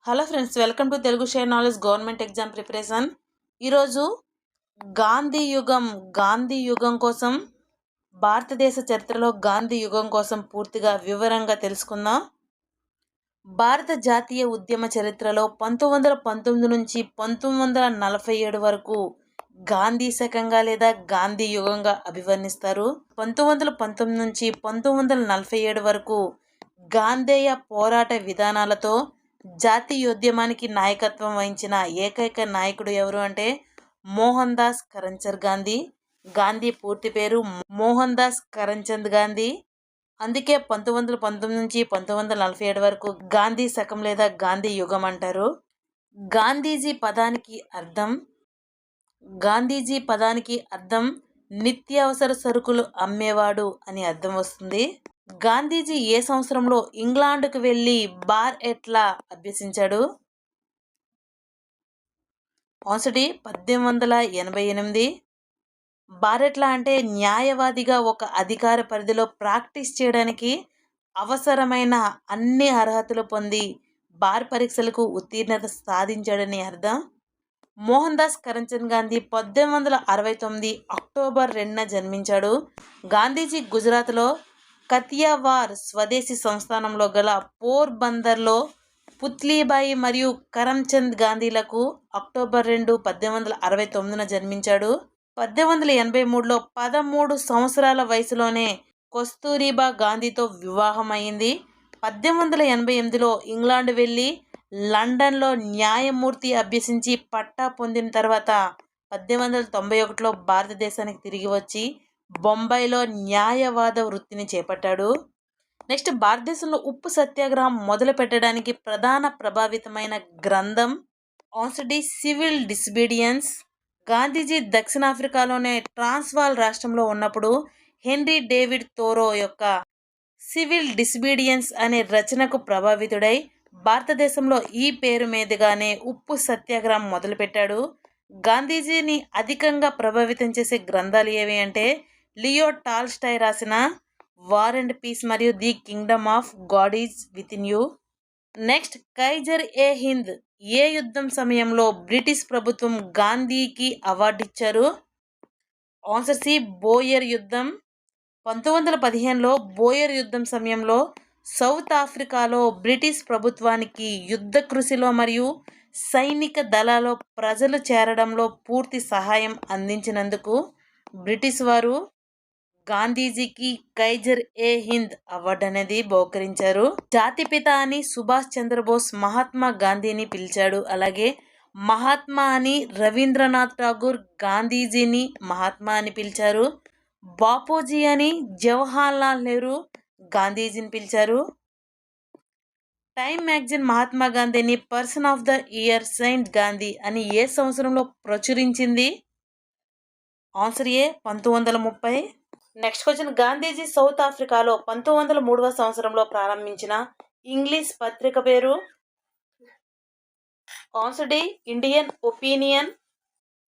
Hello friends, welcome to Telugu share knowledge government exam preparation. ఈరోజు గాంధీ యుగం కోసం, భారతదేశ చరిత్రలో గాంధీ యుగం కోసం పూర్తిగా వివరంగా తెలుసుకుందాం. భారత జాతీయ ఉద్యమ చరిత్రలో 1919 నుంచి 1947 వరకు గాంధీ శకంగా లేదా గాంధీ యుగంగా అభివర్ణిస్తారు. 1919 నుంచి 1947 వరకు గాంధేయ పోరాట విధానాలతో జాతీయోద్యమానికి నాయకత్వం వహించిన ఏకైక నాయకుడు ఎవరు అంటే మోహన్ దాస్ కరంచంద్ గాంధీ. గాంధీ పూర్తి పేరు మోహన్ దాస్ కరంచంద్ గాంధీ. అందుకే 1919 నుంచి 1947 వరకు గాంధీ శకం లేదా గాంధీ యుగం అంటారు. గాంధీజీ పదానికి అర్థం నిత్యావసర సరుకులు అమ్మేవాడు అని అర్థం వస్తుంది. గాంధీజీ ఏ సంవత్సరంలో ఇంగ్లాండ్కు వెళ్ళి బార్ ఎట్లా అభ్యసించాడు? ఆన్సర్ 1888. బారెట్లా అంటే న్యాయవాదిగా ఒక అధికార పరిధిలో ప్రాక్టీస్ చేయడానికి అవసరమైన అన్ని అర్హతలు పొంది బార్ పరీక్షలకు ఉత్తీర్ణత సాధించాడని అర్థం. మోహన్ దాస్ కరంచంద్ గాంధీ 1869 అక్టోబర్ 2న జన్మించాడు. గాంధీజీ గుజరాత్లో కతియావార్ స్వదేశీ సంస్థానంలో గల పోర్బందర్లో పుత్లీబాయి మరియు కరమ్చంద్ గాంధీలకు అక్టోబర్ 2, 1869న జన్మించాడు. 1883లో 13 సంవత్సరాల వయసులోనే కస్తూరిబా గాంధీతో వివాహం అయింది. 1888లో ఇంగ్లాండ్ వెళ్ళి లండన్లో న్యాయమూర్తి అభ్యసించి పట్టా పొందిన తర్వాత 1891లో భారతదేశానికి తిరిగి వచ్చి బొంబాయిలో న్యాయవాద వృత్తిని చేపట్టాడు. నెక్స్ట్, భారతదేశంలో ఉప్పు సత్యాగ్రహం మొదలు పెట్టడానికి ప్రధాన ప్రభావితమైన గ్రంథం ఆన్సర్ సివిల్ డిసోబీడియన్స్. గాంధీజీ దక్షిణాఫ్రికాలోనే ట్రాన్స్వాల్ రాష్ట్రంలో ఉన్నప్పుడు హెన్రీ డేవిడ్ థోరో యొక్క సివిల్ డిసోబీడియన్స్ అనే రచనకు ప్రభావితుడై భారతదేశంలో ఈ పేరు మీదుగానే ఉప్పు సత్యాగ్రహం మొదలుపెట్టాడు. గాంధీజీని అధికంగా ప్రభావితం చేసే గ్రంథాలు ఏవి అంటే లియో టాల్స్టాయ్ రాసిన వార్ అండ్ పీస్ మరియు the kingdom of God is within you. Next, Kaiser e Hind ఏ యుద్ధం సమయంలో బ్రిటిష్ ప్రభుత్వం గాంధీకి అవార్డు ఇచ్చారు? ఆన్సర్ సి, బోయర్ యుద్ధం. 1915లో బోయర్ యుద్ధం సమయంలో సౌత్ ఆఫ్రికాలో బ్రిటిష్ ప్రభుత్వానికి యుద్ధ కృషిలో మరియు సైనిక దళాల్లో ప్రజలు చేరడంలో పూర్తి సహాయం అందించినందుకు బ్రిటిష్ వారు గాంధీజీకి కైజర్ ఏ హింద్ అవార్డు అనేది బహుకరించారు. జాతిపిత అని సుభాష్ చంద్రబోస్ మహాత్మా గాంధీని పిలిచాడు. అలాగే మహాత్మా అని రవీంద్రనాథ్ ఠాగూర్ గాంధీజీని మహాత్మా అని పిలిచారు. బాపూజీ అని జవహర్ లాల్ నెహ్రూ గాంధీజీని పిలిచారు. టైమ్ మ్యాగజైన్ మహాత్మా గాంధీని person of the year saint Gandhi అని ఏ సంవత్సరంలో ప్రచురించింది? Answer A, 1930. Next question, Gandhiji South ఆఫ్రికాలో 1903వ సంవత్సరంలో ప్రారంభించిన ఇంగ్లీష్ పత్రిక పేరు? Answer D, Indian Opinion.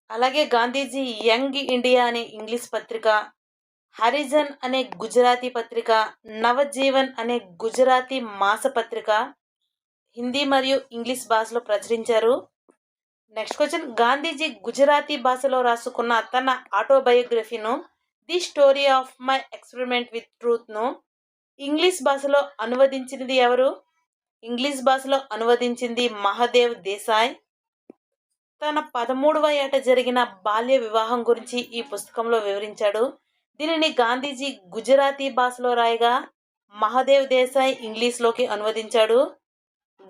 అలాగే గాంధీజీ యంగ్ ఇండియా అనే ఇంగ్లీష్ పత్రిక, హరిజన్ అనే గుజరాతీ పత్రిక, నవజీవన్ అనే గుజరాతీ మాసపత్రిక హిందీ మరియు ఇంగ్లీష్ భాషలో ప్రచురించారు. నెక్స్ట్ క్వశ్చన్, గాంధీజీ గుజరాతీ భాషలో రాసుకున్న తన ఆటోబయోగ్రఫీను the story of my experiment with ట్రూత్ను ఇంగ్లీష్ భాషలో అనువదించినది ఎవరు? ఇంగ్లీష్ భాషలో అనువదించింది మహదేవ్ దేశాయ్. తన 13వ ఏట జరిగిన బాల్య వివాహం గురించి ఈ పుస్తకంలో వివరించాడు. దీనిని గాంధీజీ గుజరాతీ భాషలో రాయగా మహదేవ్ దేశాయ్ ఇంగ్లీష్లోకి అనువదించాడు.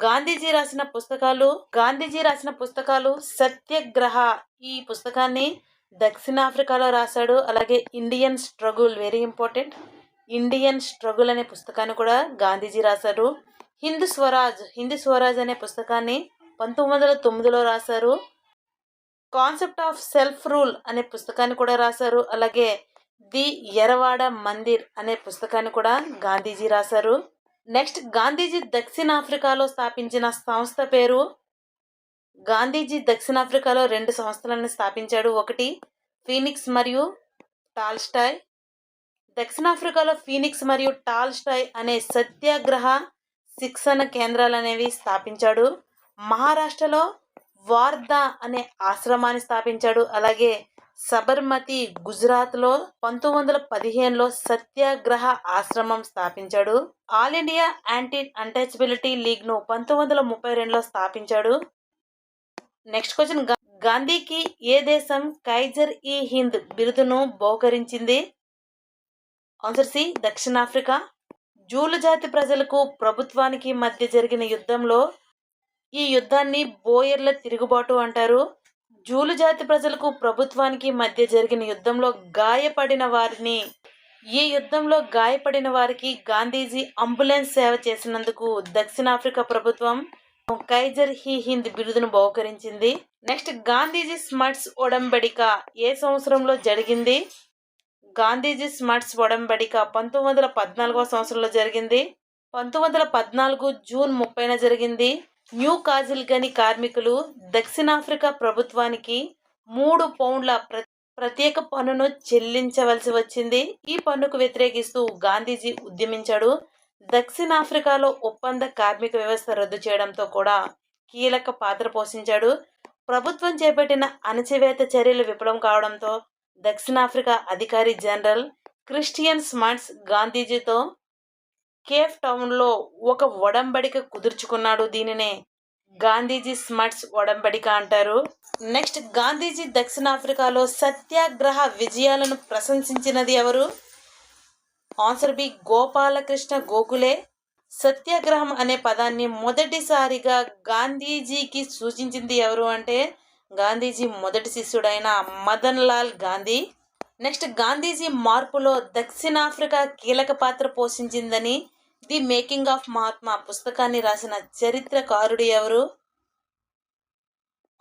గాంధీజీ రాసిన పుస్తకాలు సత్యాగ్రహ ఈ పుస్తకాన్ని దక్షిణాఫ్రికాలో రాశాడు. అలాగే Indian struggle, very important, Indian struggle అనే పుస్తకాన్ని కూడా గాంధీజీ రాశారు. హింద్ స్వరాజ్ అనే పుస్తకాన్ని 1909లో రాశారు. కాన్సెప్ట్ ఆఫ్ సెల్ఫ్ రూల్ అనే పుస్తకాన్ని కూడా రాశారు. అలాగే ది ఎరవాడ మందిర్ అనే పుస్తకాన్ని కూడా గాంధీజీ రాశారు. నెక్స్ట్, గాంధీజీ దక్షిణాఫ్రికాలో స్థాపించిన సంస్థ పేరు? గాంధీజీ దక్షిణాఫ్రికాలో 2 సంస్థలను స్థాపించాడు. ఒకటి ఫీనిక్స్ మరియు టాల్స్టాయ్. దక్షిణాఫ్రికాలో ఫీనిక్స్ మరియు టాల్స్టాయ్ అనే సత్యాగ్రహ శిక్షణ కేంద్రాలు అనేవి స్థాపించాడు. మహారాష్ట్రలో వార్ధా అనే ఆశ్రమాన్ని స్థాపించాడు. అలాగే సబర్మతి గుజరాత్లో 1915లో సత్యాగ్రహ ఆశ్రమం స్థాపించాడు. ఆల్ ఇండియా యాంటీ అన్టచబిలిటీ లీగ్ను 1932లో స్థాపించాడు. నెక్స్ట్ క్వశ్చన్, గాంధీకి ఏ దేశం కైజర్ ఈ హింద్ బిరుదును బహుకరించింది? ఆన్సర్ సి, దక్షిణాఫ్రికా. జూలు జాతి ప్రజలకు ప్రభుత్వానికి మధ్య జరిగిన యుద్ధంలో ఈ యుద్ధాన్ని బోయర్ల తిరుగుబాటు అంటారు. జూలు జాతి ప్రజలకు ప్రభుత్వానికి మధ్య జరిగిన యుద్ధంలో గాయపడిన వారికి గాంధీజీ అంబులెన్స్ సేవ చేసినందుకు దక్షిణాఫ్రికా ప్రభుత్వం కైజర్ హీ హింద్ బిరుదును బహుకరించింది. నెక్స్ట్, గాంధీజీ స్మట్స్ ఒడంబడిక ఏ సంవత్సరంలో జరిగింది? గాంధీజీ స్మట్స్ ఒడంబడిక 1914వ సంవత్సరంలో జరిగింది. 1914 జూన్ 30న జరిగింది. న్యూ కాజిల్ గని కార్మికులు దక్షిణాఫ్రికా ప్రభుత్వానికి 3 పౌండ్ల ప్రత్యేక పన్నును చెల్లించవలసి వచ్చింది. ఈ పన్నుకు వ్యతిరేకిస్తూ గాంధీజీ ఉద్యమించాడు. దక్షిణాఫ్రికాలో ఒప్పంద కార్మిక వ్యవస్థ రద్దు చేయడంతో కూడా కీలక పాత్ర పోషించాడు. ప్రభుత్వం చేపట్టిన అణచివేత చర్యలు విఫలం కావడంతో దక్షిణాఫ్రికా అధికారి జనరల్ క్రిస్టియన్ స్మట్స్ గాంధీజీతో కేప్ టౌన్లో ఒక ఒడంబడిక కుదుర్చుకున్నాడు. దీనినే గాంధీజీ స్మట్స్ ఒడంబడిక అంటారు. నెక్స్ట్, గాంధీజీ దక్షిణాఫ్రికాలో సత్యాగ్రహ విజయాలను ప్రశంసించినది ఎవరు? Answer B, Gopal Krishna Gokhale. సత్యాగ్రహం అనే పదాన్ని మొదటిసారిగా గాంధీజీకి సూచించింది ఎవరు అంటే గాంధీజీ మొదటి శిష్యుడైన మదన్ లాల్ గాంధీ. నెక్స్ట్, గాంధీజీ మార్పులో దక్షిణాఫ్రికా కీలక పాత్ర పోషించిందని ది మేకింగ్ ఆఫ్ మహాత్మా పుస్తకాన్ని రాసిన చరిత్రకారుడు ఎవరు?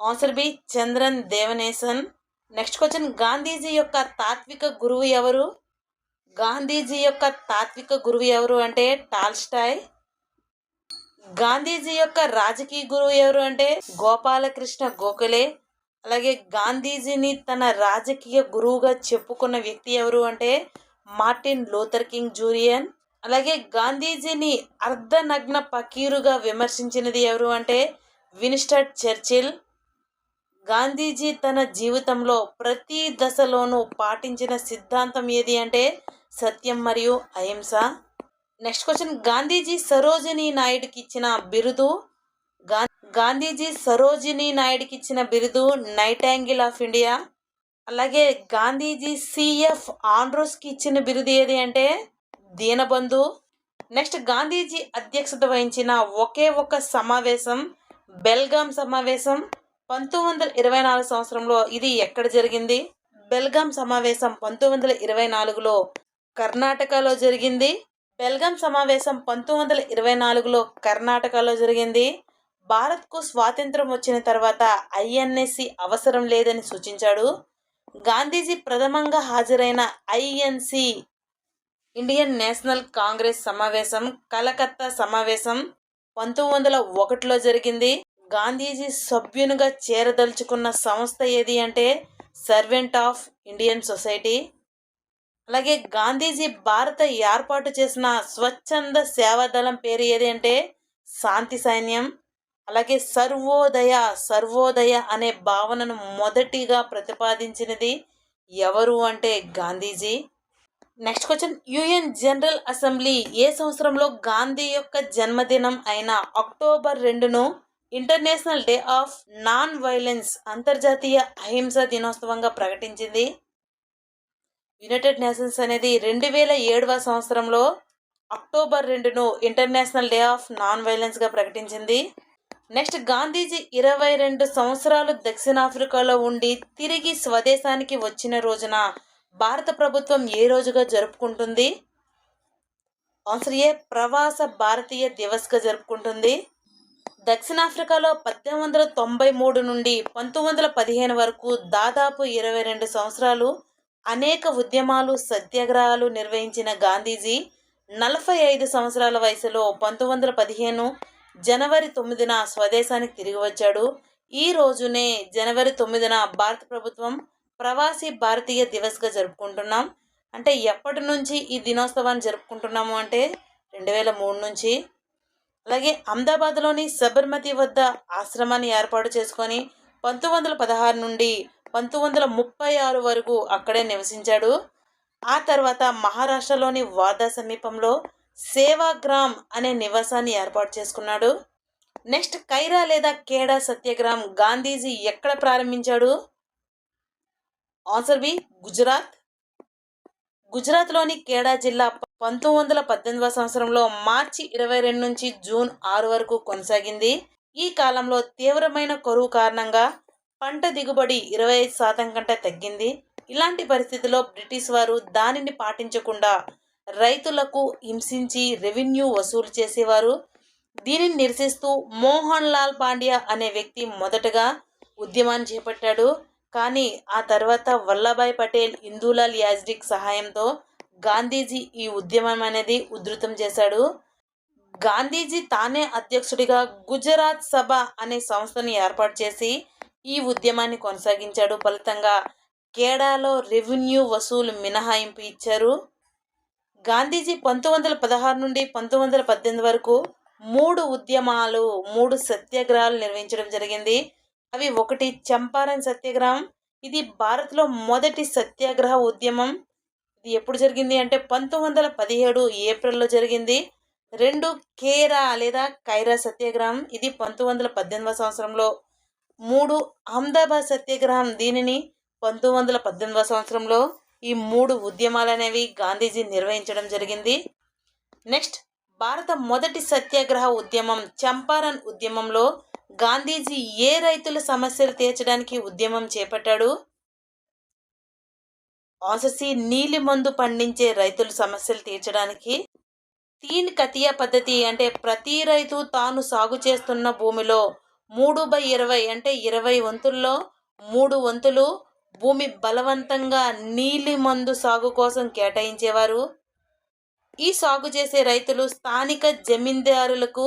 Answer B, Chandran Devanesan. Next question, Gandhiji యొక్క తాత్విక గురువు ఎవరు? గాంధీజీ యొక్క తాత్విక గురువు ఎవరు అంటే టాల్స్టాయ్. గాంధీజీ యొక్క రాజకీయ గురువు ఎవరు అంటే గోపాలకృష్ణ గోఖలే. అలాగే గాంధీజీని తన రాజకీయ గురువుగా చెప్పుకున్న వ్యక్తి ఎవరు అంటే మార్టిన్ లూథర్ కింగ్ జూనియర్. అలాగే గాంధీజీని అర్ధనగ్న పకీరుగా విమర్శించినది ఎవరు అంటే విన్స్టన్ చర్చిల్. గాంధీజీ తన జీవితంలో ప్రతి దశలోనూ పాటించిన సిద్ధాంతం ఏది అంటే సత్యం మరియు అహింస. నెక్స్ట్ క్వశ్చన్, గాంధీజీ సరోజినీ నాయుడుకి ఇచ్చిన బిరుదు? గాంధీజీ సరోజినీ నాయుడుకి ఇచ్చిన బిరుదు నైటాంగిల్ ఆఫ్ ఇండియా. అలాగే గాంధీజీ సిఎఫ్ ఆండ్రూస్కి ఇచ్చిన బిరుదు ఏది అంటే దీనబంధు. నెక్స్ట్, గాంధీజీ అధ్యక్షత వహించిన ఒకే ఒక సమావేశం బెల్గాం సమావేశం 1924 సంవత్సరంలో. ఇది ఎక్కడ జరిగింది? బెల్గాం సమావేశం 1924లో కర్ణాటకలో జరిగింది. బెల్గాం సమావేశం 1924లో కర్ణాటకలో జరిగింది. భారత్కు స్వాతంత్రం వచ్చిన తర్వాత ఐఎన్సి అవసరం లేదని సూచించాడు. గాంధీజీ ప్రథమంగా హాజరైన ఐఎన్సి ఇండియన్ నేషనల్ కాంగ్రెస్ సమావేశం కలకత్తా సమావేశం 1901లో జరిగింది. గాంధీజీ సభ్యునిగా చేరదలుచుకున్న సంస్థ ఏది అంటే సర్వెంట్ ఆఫ్ ఇండియన్ సొసైటీ. అలాగే గాంధీజీ భారత ఏర్పాటు చేసిన స్వచ్ఛంద సేవాదళం పేరు ఏది అంటే శాంతి సైన్యం. అలాగే సర్వోదయ అనే భావనను మొదటిగా ప్రతిపాదించినది ఎవరు అంటే Gandhiji. Next question, UN general assembly ఏ సంవత్సరంలో గాంధీ యొక్క జన్మదినం అయిన అక్టోబర్ 2ను international day of non violence అంతర్జాతీయ అహింస దినోత్సవంగా ప్రకటించింది? యునైటెడ్ నేషన్స్ అనేది 2007వ సంవత్సరంలో అక్టోబర్ 2ను ఇంటర్నేషనల్ డే ఆఫ్ నాన్ వైలెన్స్గా ప్రకటించింది. నెక్స్ట్, గాంధీజీ 22 సంవత్సరాలు దక్షిణాఫ్రికాలో ఉండి తిరిగి స్వదేశానికి వచ్చిన రోజున భారత ప్రభుత్వం ఏ రోజుగా జరుపుకుంటుంది? ఆన్సర్ ఏ, ప్రవాస భారతీయ దివస్గా జరుపుకుంటుంది. దక్షిణాఫ్రికాలో 1893 నుండి 1915 వరకు దాదాపు 22 సంవత్సరాలు అనేక ఉద్యమాలు సత్యాగ్రహాలు నిర్వహించిన గాంధీజీ 45 సంవత్సరాల వయసులో 1915 జనవరి 9న స్వదేశానికి తిరిగి వచ్చాడు. ఈ రోజునే జనవరి 9న భారత ప్రభుత్వం ప్రవాసీ భారతీయ దివస్గా జరుపుకుంటున్నాం. అంటే ఎప్పటి నుంచి ఈ దినోత్సవాన్ని జరుపుకుంటున్నాము అంటే 2003 నుంచి. అలాగే అహ్మదాబాద్లోని సబర్మతి వద్ద ఆశ్రమాన్ని ఏర్పాటు చేసుకొని 1916 నుండి 1936 వరకు అక్కడే నివసించాడు. ఆ తర్వాత మహారాష్ట్రలోని వార్ధా సమీపంలో సేవాగ్రామ్ అనే నివాసాన్ని ఏర్పాటు చేసుకున్నాడు. నెక్స్ట్ కైరా లేదా ఖేడా సత్యాగ్రహం గాంధీజీ ఎక్కడ ప్రారంభించాడు? Answer B Gujarat. గుజరాత్లోని ఖేడా జిల్లా 1918వ సంవత్సరంలో మార్చి 22 నుంచి జూన్ 6 వరకు కొనసాగింది. ఈ కాలంలో తీవ్రమైన కరువు కారణంగా పంట దిగుబడి 25% కంటే తగ్గింది. ఇలాంటి పరిస్థితుల్లో బ్రిటిష్ వారు దానిని పాటించకుండా రైతులకు హింసించి రెవెన్యూ వసూలు చేసేవారు. దీనిని నిరసిస్తూ మోహన్ లాల్ పాండ్యా అనే వ్యక్తి మొదటగా ఉద్యమాన్ని చేపట్టాడు. కానీ ఆ తర్వాత వల్లభాయ్ పటేల్, ఇందూలాల్ యాజ్డిక్ సహాయంతో గాంధీజీ ఈ ఉద్యమం అనేది ఉధృతం చేశాడు. గాంధీజీ తానే అధ్యక్షుడిగా గుజరాత్ సభ అనే సంస్థను ఏర్పాటు చేసి ఈ ఉద్యమాన్ని కొనసాగించాడు. ఫలితంగా ఖేడాలో రెవెన్యూ వసూలు మినహాయింపు ఇచ్చారు. గాంధీజీ 1916 నుండి 1918 వరకు 3 సత్యాగ్రహాలు నిర్వహించడం జరిగింది. అవి ఒకటి చంపారన్ సత్యాగ్రహం. ఇది భారత్లో మొదటి సత్యాగ్రహ ఉద్యమం. ఇది ఎప్పుడు జరిగింది అంటే 1917 ఏప్రిల్లో జరిగింది. 2 కేరా లేదా కైరా సత్యాగ్రహం. ఇది 1918వ సంవత్సరంలో. 3 అహ్మదాబాద్ సత్యాగ్రహం. దీనిని 1918వ సంవత్సరంలో. ఈ 3 ఉద్యమాలు అనేవి గాంధీజీ నిర్వహించడం జరిగింది. నెక్స్ట్ భారత మొదటి సత్యాగ్రహ ఉద్యమం చంపారన్ ఉద్యమంలో గాంధీజీ ఏ రైతుల సమస్యలు తీర్చడానికి ఉద్యమం చేపట్టాడు? ఆన్సర్ సి నీలి మందు పండించే రైతుల సమస్యలు తీర్చడానికి. తీన్ కతియా పద్ధతి అంటే ప్రతి రైతు తాను సాగు చేస్తున్న భూమిలో 3/20 అంటే 20 వంతుల్లో 3 వంతులు భూమి బలవంతంగా నీలి మందు సాగు కోసం కేటాయించేవారు. ఈ సాగు చేసే రైతులు స్థానిక జమీందారులకు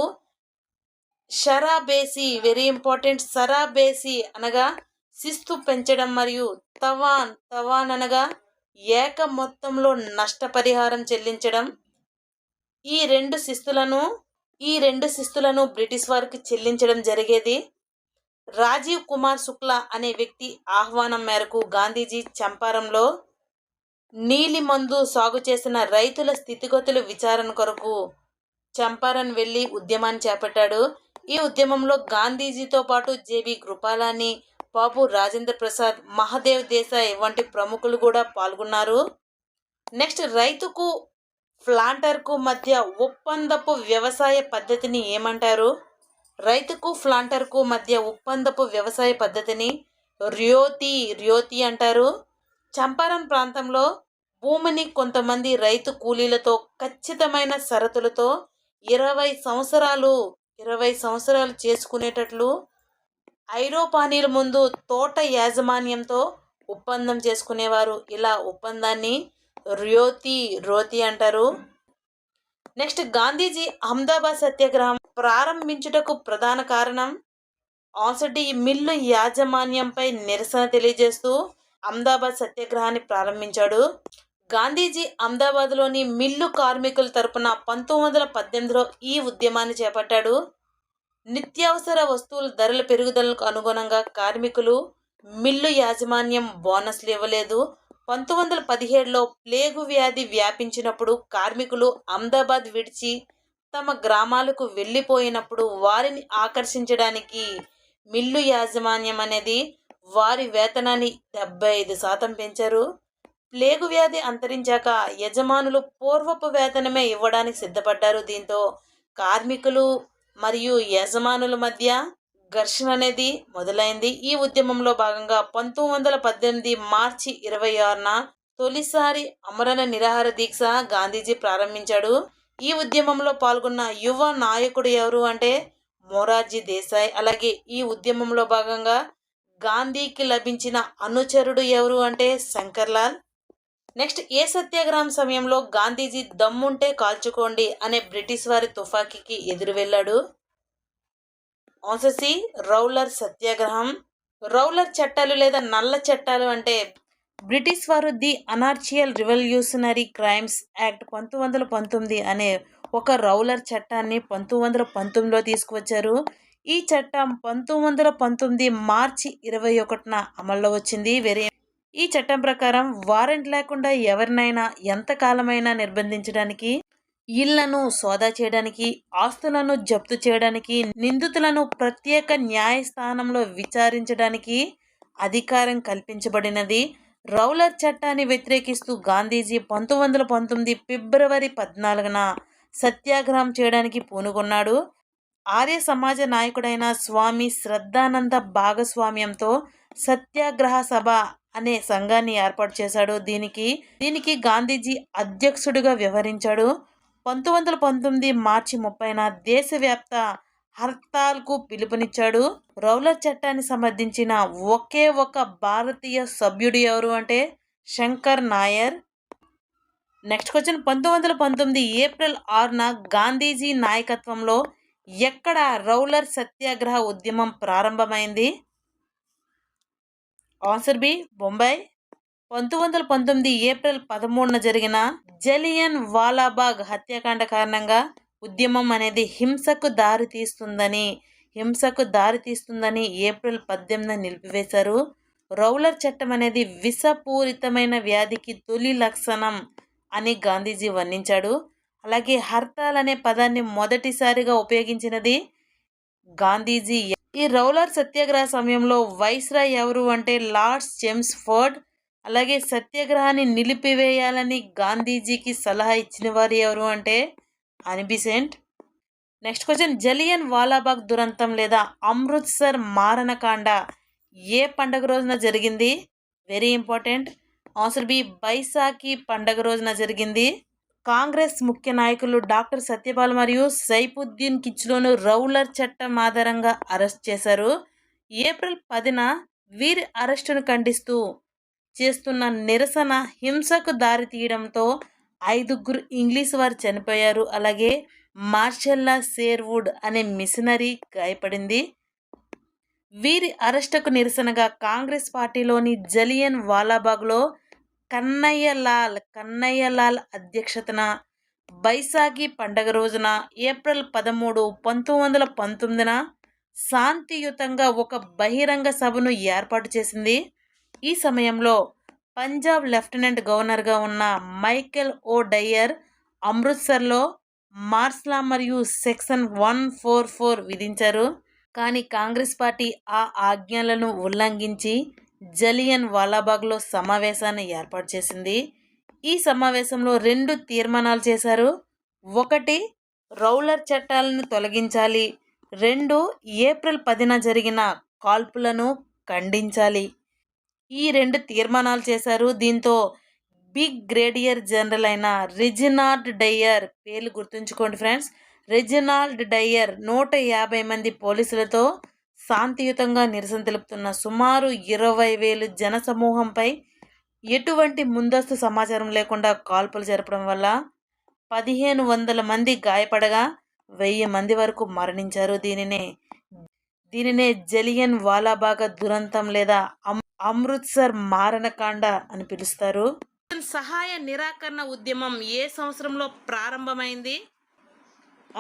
షరాబేసి, వెరీ ఇంపార్టెంట్, సరాబేసి అనగా శిస్తు పెంచడం మరియు తవాన్ అనగా ఏక మొత్తంలో నష్టపరిహారం చెల్లించడం. ఈ రెండు శిస్తులను బ్రిటిష్ వారికి చెల్లించడం జరిగేది. రాజీవ్ కుమార్ శుక్లా అనే వ్యక్తి ఆహ్వానం మేరకు గాంధీజీ చంపారంలో నీలి మందు సాగు చేసిన రైతుల స్థితిగతుల విచారణ కొరకు చంపారన్ వెళ్లి ఉద్యమాన్ని చేపట్టాడు. ఈ ఉద్యమంలో గాంధీజీతో పాటు జేబీ కృపాలాని, బాబు రాజేంద్ర ప్రసాద్, మహదేవ్ దేశాయ్ వంటి ప్రముఖులు కూడా పాల్గొన్నారు. నెక్స్ట్ రైతుకు ప్లాంటర్కు మధ్య ఒప్పందపు వ్యవసాయ పద్ధతిని ఏమంటారు? రైతుకు ప్లాంటర్కు మధ్య ఒప్పందపు వ్యవసాయ పద్ధతిని ర్యోతి అంటారు. చంపారన్ ప్రాంతంలో భూమిని కొంతమంది రైతు కూలీలతో ఖచ్చితమైన షరతులతో 20 సంవత్సరాలు చేసుకునేటట్లు ఐరోపానీల ముందు తోట యాజమాన్యంతో ఒప్పందం చేసుకునేవారు. ఇలా ఒప్పందాన్ని రోతి అంటారు. నెక్స్ట్ గాంధీజీ అహ్మదాబాద్ సత్యాగ్రహం ప్రారంభించుటకు ప్రధాన కారణం? ఆన్సర్ డి మిల్లు యాజమాన్యంపై నిరసన తెలియజేస్తూ అహ్మదాబాద్ సత్యాగ్రహాన్ని ప్రారంభించాడు. గాంధీజీ అహ్మదాబాద్లోని మిల్లు కార్మికుల తరపున 1918లో ఈ ఉద్యమాన్ని చేపట్టాడు. నిత్యావసర వస్తువుల ధరల పెరుగుదలకు అనుగుణంగా కార్మికులు మిల్లు యాజమాన్యం బోనస్లు ఇవ్వలేదు. 1917లో ప్లేగు వ్యాధి వ్యాపించినప్పుడు కార్మికులు అహ్మదాబాద్ విడిచి తమ గ్రామాలకు వెళ్ళిపోయినప్పుడు వారిని ఆకర్షించడానికి మిల్లు యాజమాన్యం అనేది వారి వేతనాన్ని 75% పెంచారు. ప్లేగు వ్యాధి అంతరించాక యజమానులు పూర్వపు వేతనమే ఇవ్వడానికి సిద్ధపడ్డారు. దీంతో కార్మికులు మరియు యజమానుల మధ్య ఘర్షణ అనేది మొదలైంది. ఈ ఉద్యమంలో భాగంగా 1918 మార్చి 26న తొలిసారి ఆమరణ నిరాహార దీక్ష గాంధీజీ ప్రారంభించాడు. ఈ ఉద్యమంలో పాల్గొన్న యువ నాయకుడు ఎవరు అంటే మొరార్జీ దేశాయ్. అలాగే ఈ ఉద్యమంలో భాగంగా గాంధీకి లభించిన అనుచరుడు ఎవరు అంటే శంకర్లాల్. నెక్స్ట్ ఏ సత్యాగ్రహం సమయంలో గాంధీజీ దమ్ముంటే కాల్చుకోండి అనే బ్రిటిష్ వారి తుపాకీకి ఎదురు వెళ్ళాడు? ఆన్సర్ సి రౌలర్ సత్యాగ్రహం. రౌలర్ చట్టాలు లేదా నల్ల చట్టాలు అంటే బ్రిటిష్ వారు ది అనార్చియల్ రివల్యూషనరీ క్రైమ్స్ యాక్ట్ 1919 అనే ఒక రౌలర్ చట్టాన్ని 1919లో తీసుకువచ్చారు. ఈ చట్టం 1919 మార్చి 21న అమల్లో వచ్చింది. ఈ చట్టం ప్రకారం వారెంట్ లేకుండా ఎవరినైనా ఎంతకాలమైనా నిర్బంధించడానికి, ఇళ్లను సోదా చేయడానికి, ఆస్తులను జప్తు చేయడానికి, నిందితులను ప్రత్యేక న్యాయస్థానంలో విచారించడానికి అధికారం కల్పించబడినది. రౌలర్ చట్టాన్ని వ్యతిరేకిస్తూ గాంధీజీ 1919 ఫిబ్రవరి 14న సత్యాగ్రహం చేయడానికి పూనుకున్నాడు. ఆర్య సమాజ నాయకుడైన స్వామి శ్రద్ధానంద భాగస్వామ్యంతో సత్యాగ్రహ సభ అనే సంఘాన్ని ఏర్పాటు చేశాడు. దీనికి గాంధీజీ అధ్యక్షుడిగా వ్యవహరించాడు. 1919 మార్చి 30న దేశవ్యాప్త హర్తాల్కు పిలుపునిచ్చాడు. రౌలర్ చట్టాన్ని సమర్థించిన ఒకే ఒక భారతీయ సభ్యుడు ఎవరు అంటే Shankar Nayar. Next question, 1919 April 6న గాంధీజీ నాయకత్వంలో ఎక్కడ రౌలర్ సత్యాగ్రహ ఉద్యమం ప్రారంభమైంది? Answer B, Bombay. 1919 ఏప్రిల్ 13న జరిగిన జలియన్ వాలాబాగ్ హత్యాకాండ కారణంగా ఉద్యమం అనేది హింసకు దారితీస్తుందని ఏప్రిల్ 18న నిలిపివేశారు. రౌలర్ చట్టం అనేది విషపూరితమైన వ్యాధికి తొలి లక్షణం అని గాంధీజీ వర్ణించాడు. అలాగే హర్తాల్ అనే పదాన్ని మొదటిసారిగా ఉపయోగించినది గాంధీజీ. ఈ రౌలర్ సత్యాగ్రహ సమయంలో వైస్రాయ్ ఎవరు అంటే లార్డ్ చెమ్స్ఫోర్డ్. అలాగే సత్యాగ్రహాన్ని నిలిపివేయాలని గాంధీజీకి సలహా ఇచ్చిన వారు ఎవరు అంటే Annie Besant. Next question, Jallianwala Bagh దురంతం లేదా అమృత్సర్ మారణకాండ ఏ పండుగ రోజున జరిగింది? Very important. Answer B, Baisakhi పండుగ రోజున జరిగింది. కాంగ్రెస్ ముఖ్య నాయకులు డాక్టర్ సత్యపాల్ మరియు సైఫుద్దీన్ కిచ్లోను రౌలర్ చట్టం ఆధారంగా అరెస్ట్ చేశారు. ఏప్రిల్ 10న వీరి అరెస్టును ఖండిస్తూ చేస్తున్న నిరసన హింసకు దారితీయడంతో 5 ఇంగ్లీష్ వారు చనిపోయారు. అలాగే మార్షల్లా షేర్వుడ్ అనే మిషనరీ గాయపడింది. వీరి అరెస్టుకు నిరసనగా కాంగ్రెస్ పార్టీలోని జలియన్ వాలాబాగ్లో కన్నయ్యలాల్ అధ్యక్షతన బైసాఖి పండగ రోజున ఏప్రిల్ 13, 1919న శాంతియుతంగా ఒక బహిరంగ సభను ఏర్పాటు చేసింది. ఈ సమయంలో పంజాబ్ లెఫ్టినెంట్ గవర్నర్గా ఉన్న మైకేల్ ఓ డయ్యర్ అమృత్సర్లో మార్షల్ మరియు సెక్షన్ 144 విధించారు. కానీ కాంగ్రెస్ పార్టీ ఆ ఆజ్ఞలను ఉల్లంఘించి జలియన్ వాలాబాగ్లో సమావేశాన్ని ఏర్పాటు చేసింది. ఈ సమావేశంలో 2 తీర్మానాలు చేశారు. 1, రౌలర్ చట్టాలను తొలగించాలి. 2, ఏప్రిల్ 10న జరిగిన కాల్పులను ఖండించాలి. ఈ 2 తీర్మానాలు చేశారు. దీంతో బ్రిగేడియర్ జనరల్ అయిన రెజినాల్డ్ డయ్యర్, పేర్లు గుర్తుంచుకోండి ఫ్రెండ్స్, రెజినాల్డ్ డయ్యర్ 150 మంది పోలీసులతో శాంతియుతంగా నిరసన తెలుపుతున్న సుమారు 20,000 జనసమూహంపై ఎటువంటి ముందస్తు సమాచారం లేకుండా కాల్పులు జరపడం వల్ల 1,500 మంది గాయపడగా 1000 మంది వరకు మరణించారు. దీనినే జలియన్ వాలాబాగ్ దురంతం లేదా అమృత్సర్ మారణకాండ అని పిలుస్తారు. సహాయ నిరాకరణ ఉద్యమం ఏ సంవత్సరంలో ప్రారంభమైంది?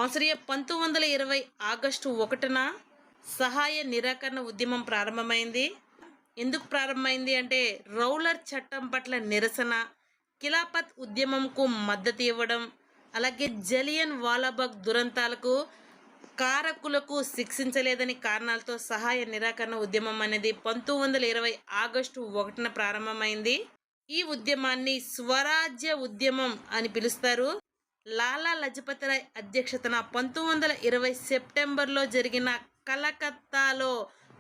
ఆన్సర్ ఏ, 1920 ఆగస్టు 1న సహాయ నిరాకరణ ఉద్యమం ప్రారంభమైంది. ఎందుకు ప్రారంభమైంది అంటే రౌలర్ చట్టం పట్ల నిరసన, ఖిలాఫత్ ఉద్యమంకు మద్దతు ఇవ్వడం, అలాగే జలియన్ వాలాబాగ్ దురంతాలకు కారకులకు శిక్షించలేదని కారణాలతో సహాయ నిరాకరణ ఉద్యమం అనేది 1920 ఆగస్టు 1న ప్రారంభమైంది. ఈ ఉద్యమాన్ని స్వరాజ్య ఉద్యమం అని పిలుస్తారు. లాలా లజపత్ రాయ్ అధ్యక్షతన 1920 సెప్టెంబర్లో జరిగిన కలకత్తాలో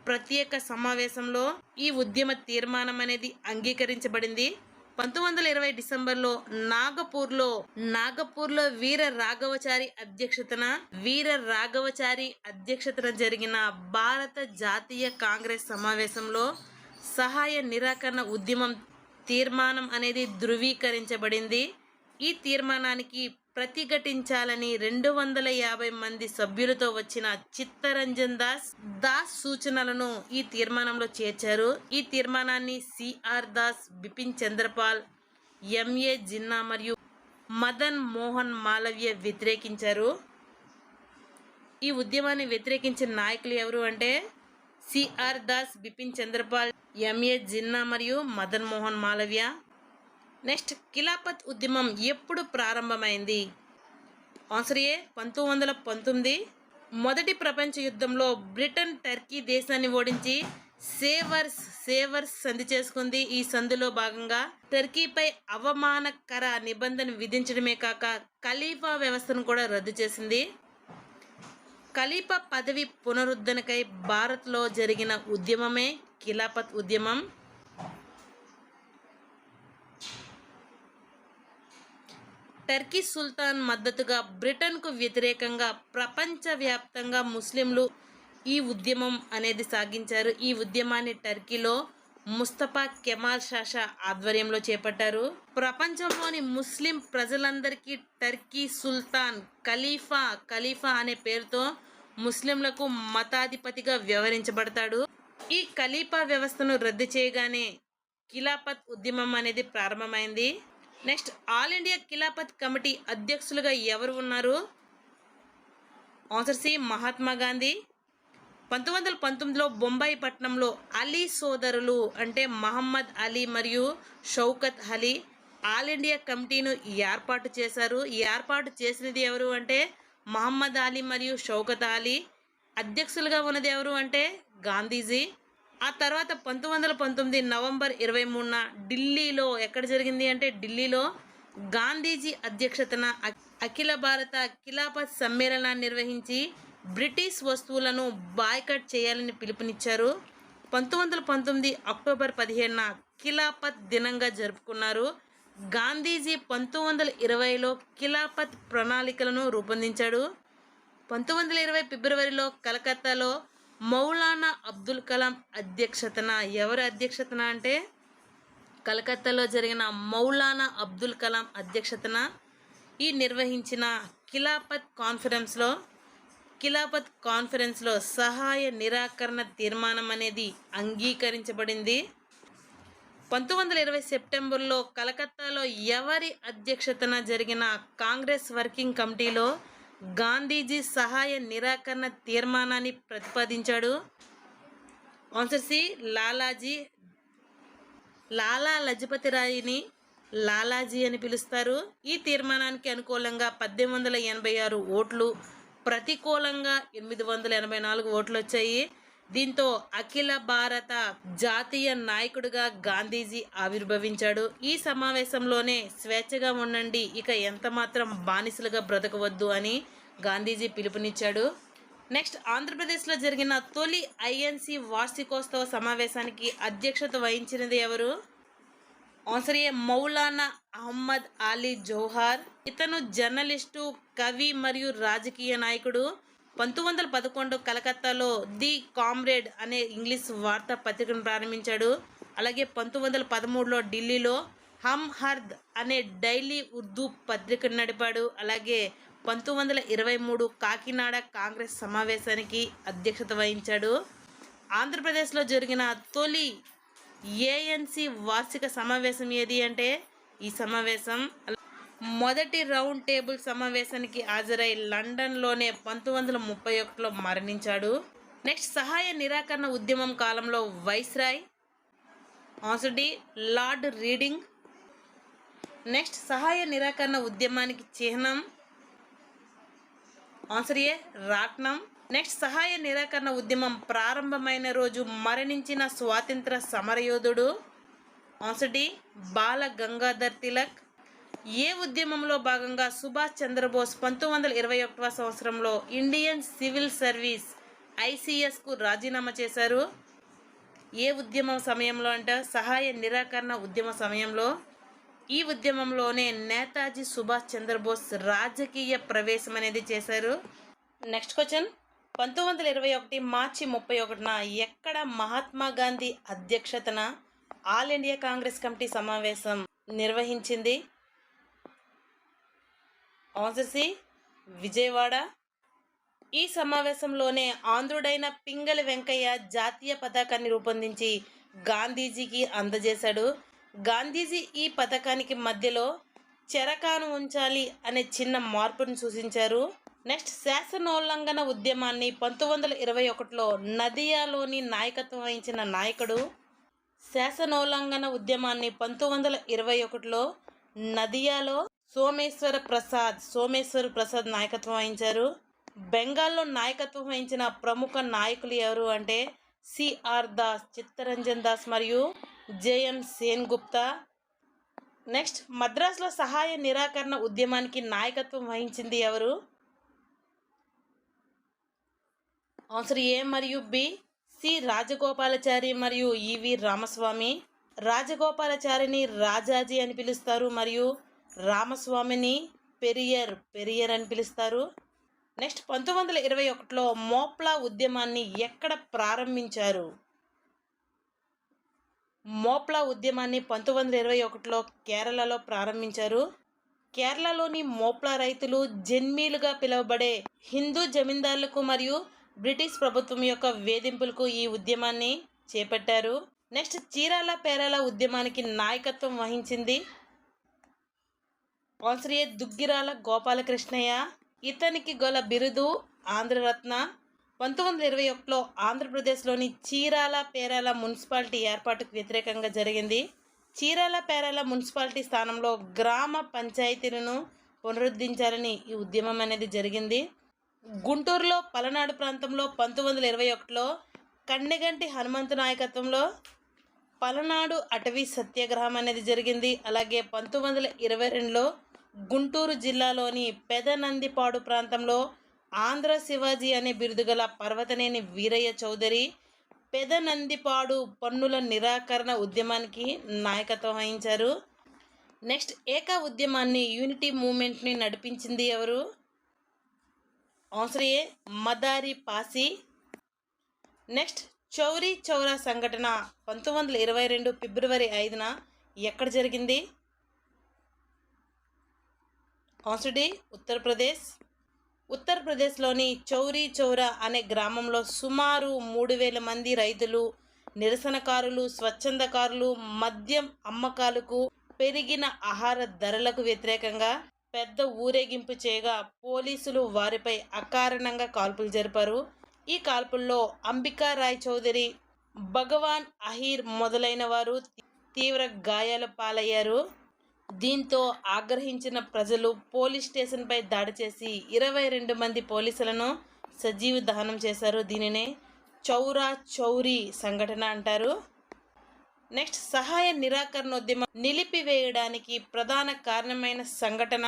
ప్రత్యేక సమావేశంలో ఈ ఉద్యమ తీర్మానం అనేది అంగీకరించబడింది. 1920 డిసెంబర్లో నాగపూర్లో వీర రాఘవచారి అధ్యక్షతన జరిగిన భారత జాతీయ కాంగ్రెస్ సమావేశంలో సహాయ నిరాకరణ ఉద్యమం తీర్మానం అనేది ధృవీకరించబడింది. ఈ తీర్మానానికి ప్రతిఘటించాలని 250 మంది సభ్యులతో వచ్చిన చిత్తరంజన్ దాస్ సూచనలను ఈ తీర్మానంలో చేర్చారు. ఈ తీర్మానాన్ని సిఆర్ దాస్, బిపిన్ చంద్రపాల్, ఎంఏ జిన్నా మరియు మదన్ మోహన్ మాలవ్య వ్యతిరేకించారు. ఈ ఉద్యమాన్ని వ్యతిరేకించిన నాయకులు ఎవరు అంటే సిఆర్ దాస్, బిపిన్ చంద్రపాల్, ఎంఏ జిన్నా మరియు మదన్ మోహన్ మాలవ్య. నెక్స్ట్, ఖిలాఫత్ ఉద్యమం ఎప్పుడు ప్రారంభమైంది? ఆన్సర్ ఏ 1919. మొదటి ప్రపంచ యుద్ధంలో బ్రిటన్ టర్కీ దేశాన్ని ఓడించి సేవర్స్ సంధి చేసుకుంది. ఈ సంధిలో భాగంగా టర్కీపై అవమానకర నిబంధన విధించడమే కాక ఖలీఫా వ్యవస్థను కూడా రద్దు చేసింది. ఖలీఫా పదవి పునరుద్ధరణకై భారత్లో జరిగిన ఉద్యమమే ఖిలాఫత్ ఉద్యమం. టర్కీ సుల్తాన్ మద్దతుగా బ్రిటన్కు వ్యతిరేకంగా ప్రపంచవ్యాప్తంగా ముస్లింలు ఈ ఉద్యమం అనేది సాగించారు. ఈ ఉద్యమాన్ని టర్కీలో ముస్తఫా కెమాల్ షాషా ఆధ్వర్యంలో చేపట్టారు. ప్రపంచంలోని ముస్లిం ప్రజలందరికీ టర్కీ సుల్తాన్ ఖలీఫా అనే పేరుతో ముస్లింలకు మతాధిపతిగా వ్యవహరించబడతాడు. ఈ ఖలీఫా వ్యవస్థను రద్దు చేయగానే ఖిలాఫత్ ఉద్యమం అనేది ప్రారంభమైంది. Next, all India Khilafat committee అధ్యక్షులుగా ఎవరు ఉన్నారు? Answer C Mahatma Gandhi. 1919లో బొంబాయి పట్టణంలో అలీ సోదరులు అంటే మహమ్మద్ అలీ మరియు షౌకత్ అలీ ఆల్ ఇండియా కమిటీను ఏర్పాటు చేశారు. ఏర్పాటు చేసినది ఎవరు అంటే మహమ్మద్ అలీ మరియు షౌకత్ అలీ. అధ్యక్షులుగా ఉన్నది ఎవరు అంటే గాంధీజీ. ఆ తర్వాత 1919 నవంబర్ 23న ఢిల్లీలో ఎక్కడ జరిగింది అంటే ఢిల్లీలో గాంధీజీ అధ్యక్షతన అఖిల భారత ఖిలాఫత్ సమ్మేళనాన్ని నిర్వహించి బ్రిటిష్ వస్తువులను బాయ్కట్ చేయాలని పిలుపునిచ్చారు. 1919 అక్టోబర్ 15న ఖిలాఫత్ దినంగా జరుపుకున్నారు. గాంధీజీ 1920లో ఖిలాఫత్ ప్రణాళికలను రూపొందించాడు. 1920 ఫిబ్రవరిలో కలకత్తాలో మౌలానా అబ్దుల్ కలాం అధ్యక్షతన ఎవరి అధ్యక్షతన అంటే కలకత్తాలో జరిగిన మౌలానా అబ్దుల్ కలాం అధ్యక్షతన ఈ నిర్వహించిన ఖిలాఫత్ కాన్ఫరెన్స్లో సహాయ నిరాకరణ తీర్మానం అనేది అంగీకరించబడింది. 1920 సెప్టెంబర్లో కలకత్తాలో ఎవరి అధ్యక్షతన జరిగిన కాంగ్రెస్ వర్కింగ్ కమిటీలో గాంధీజీ సహాయ నిరాకరణ తీర్మానాన్ని ప్రతిపాదించాడు. ఆన్సర్ సి లాలా లజపతి రాయ్ని లాలాజీ అని పిలుస్తారు. ఈ తీర్మానానికి అనుకూలంగా 1886 ఓట్లు, ప్రతికూలంగా 884 ఓట్లు వచ్చాయి. దీంతో అఖిల భారత జాతీయ నాయకుడిగా గాంధీజీ ఆవిర్భవించాడు. ఈ సమావేశంలోనే స్వేచ్ఛగా ఉండండి, ఇక ఎంత మాత్రం బానిసలుగా బ్రతకవద్దు అని గాంధీజీ పిలుపునిచ్చాడు. నెక్స్ట్, ఆంధ్రప్రదేశ్లో జరిగిన తొలి ఐఎన్సి వార్షికోత్సవ సమావేశానికి అధ్యక్షత వహించినది ఎవరు? ఆన్సర్ ఏ మౌలానా అహ్మద్ అలీ జౌహార్. ఇతను జర్నలిస్టు, కవి మరియు రాజకీయ నాయకుడు. 1911 కలకత్తాలో ది కామ్రేడ్ అనే ఇంగ్లీష్ వార్తా పత్రికను ప్రారంభించాడు. అలాగే 1913లో ఢిల్లీలో హమ్ హర్ద్ అనే డైలీ ఉర్దూ పత్రికను నడిపాడు. అలాగే 1923 కాకినాడ కాంగ్రెస్ సమావేశానికి అధ్యక్షత వహించాడు. ఆంధ్రప్రదేశ్లో జరిగిన తొలి ఏఎన్సి వార్షిక సమావేశం ఏది అంటే ఈ సమావేశం మొదటి రౌండ్ టేబుల్ సమావేశానికి హాజరై లండన్లోనే 1931లో మరణించాడు. నెక్స్ట్, సహాయ నిరాకరణ ఉద్యమం కాలంలో viceroy. Answer D Lord Reading. Next, సహాయ నిరాకరణ ఉద్యమానికి చిహ్నం ఆన్సర్ ఏ రాట్నం. నెక్స్ట్, సహాయ నిరాకరణ ఉద్యమం ప్రారంభమైన రోజు మరణించిన స్వాతంత్ర సమరయోధుడు ఆన్సర్ డి బాల గంగాధర్ తిలక్. ఏ ఉద్యమంలో భాగంగా సుభాష్ చంద్రబోస్ 1921వ సంవత్సరంలో ఇండియన్ సివిల్ సర్వీస్ ఐసిఎస్కు రాజీనామా చేశారు? ఏ ఉద్యమం సమయంలో అంటే సహాయ నిరాకరణ ఉద్యమ సమయంలో. ఈ ఉద్యమంలోనే నేతాజీ సుభాష్ చంద్రబోస్ రాజకీయ ప్రవేశం అనేది చేశారు. నెక్స్ట్ క్వశ్చన్, 1921 మార్చి 31న ఎక్కడ మహాత్మా గాంధీ అధ్యక్షతన ఆల్ ఇండియా కాంగ్రెస్ కమిటీ సమావేశం నిర్వహించింది? Answer C Vijayawada. ఈ సమావేశంలోనే ఆంధ్రుడైన పింగళి వెంకయ్య జాతీయ పతాకాన్ని రూపొందించి గాంధీజీకి అందజేశాడు. గాంధీజీ ఈ పథకానికి మధ్యలో చెరకాను ఉంచాలి అనే చిన్న మార్పును సూచించారు. నెక్స్ట్ శాసనోల్లంఘన ఉద్యమాన్ని 1921లో నదియాలోని నాయకత్వం వహించిన నాయకుడు. శాసనోల్లంఘన ఉద్యమాన్ని 1921లో నదియాలో సోమేశ్వర ప్రసాద్ నాయకత్వం వహించారు. బెంగాల్లో నాయకత్వం వహించిన ప్రముఖ నాయకులు ఎవరు అంటే సిఆర్ దాస్, చిత్తరంజన్ దాస్ మరియు జేఎం సేన్ గుప్తా. నెక్స్ట్ మద్రాసులో సహాయ నిరాకరణ ఉద్యమానికి నాయకత్వం వహించింది ఎవరు? ఆన్సర్ ఏ మరియు బి. సి రాజగోపాలాచారి మరియు ఈవి రామస్వామి. రాజగోపాలాచారిని రాజాజీ అని పిలుస్తారు మరియు రామస్వామిని పెరియర్ అని పిలుస్తారు. నెక్స్ట్ 1921లో మోప్లా ఉద్యమాన్ని ఎక్కడ ప్రారంభించారు? మోప్లా ఉద్యమాన్ని 1921లో కేరళలో ప్రారంభించారు. కేరళలోని మోప్లా రైతులు జన్మీలుగా పిలువబడే హిందూ జమీందారులకు మరియు బ్రిటిష్ ప్రభుత్వం యొక్క వేధింపులకు ఈ ఉద్యమాన్ని చేపట్టారు. నెక్స్ట్ చీరాల పేరాల ఉద్యమానికి నాయకత్వం వహించింది ఆన్సర్ ఏ దుగ్గిరాల గోపాలకృష్ణయ్య. ఇతనికి గల బిరుదు ఆంధ్రరత్న. 1921లో ఆంధ్రప్రదేశ్లోని చీరాల పేరాల మున్సిపాలిటీ ఏర్పాటుకు వ్యతిరేకంగా జరిగింది. చీరాల పేరాల మున్సిపాలిటీ స్థానంలో గ్రామ పంచాయతీలను పునరుద్ధరించాలని ఈ ఉద్యమం అనేది జరిగింది. గుంటూరులో పలనాడు ప్రాంతంలో 1921లో కన్నెగంటి హనుమంతు నాయకత్వంలో పలనాడు అటవీ సత్యాగ్రహం అనేది జరిగింది. అలాగే 1922లో గుంటూరు జిల్లాలోని పెదనందిపాడు ప్రాంతంలో ఆంధ్ర శివాజీ అనే బిరుదుగల పర్వతనేని వీరయ్య చౌదరి పెదనందిపాడు పన్నుల నిరాకరణ ఉద్యమానికి నాయకత్వం వహించారు. నెక్స్ట్ ఏకా ఉద్యమాన్ని యూనిటీ మూవ్మెంట్ని నడిపించింది ఎవరు? Answer A Madari Pasi. Next Chauri Chaura సంఘటన 1922 ఫిబ్రవరి 5న ఎక్కడ జరిగింది? Answer D Uttar Pradesh. ఉత్తరప్రదేశ్లోని చౌరీ చౌరా అనే గ్రామంలో సుమారు 3000 మంది రైతులు, నిరసనకారులు, స్వచ్ఛందకారులు మద్యం అమ్మకాలకు, పెరిగిన ఆహార ధరలకు వ్యతిరేకంగా పెద్ద ఊరేగింపు చేయగా పోలీసులు వారిపై అకారణంగా కాల్పులు జరిపారు. ఈ కాల్పుల్లో అంబికా రాయ్ చౌదరి, భగవాన్ అహీర్ మొదలైన వారు తీవ్ర గాయాల పాలయ్యారు. దీంతో ఆగ్రహించిన ప్రజలు పోలీస్ స్టేషన్పై దాడి చేసి 22 మంది పోలీసులను సజీవ దహనం చేశారు. దీనినే చౌరా చౌరీ సంఘటన అంటారు. నెక్స్ట్ సహాయ నిరాకరణోద్యమం నిలిపివేయడానికి ప్రధాన కారణమైన సంఘటన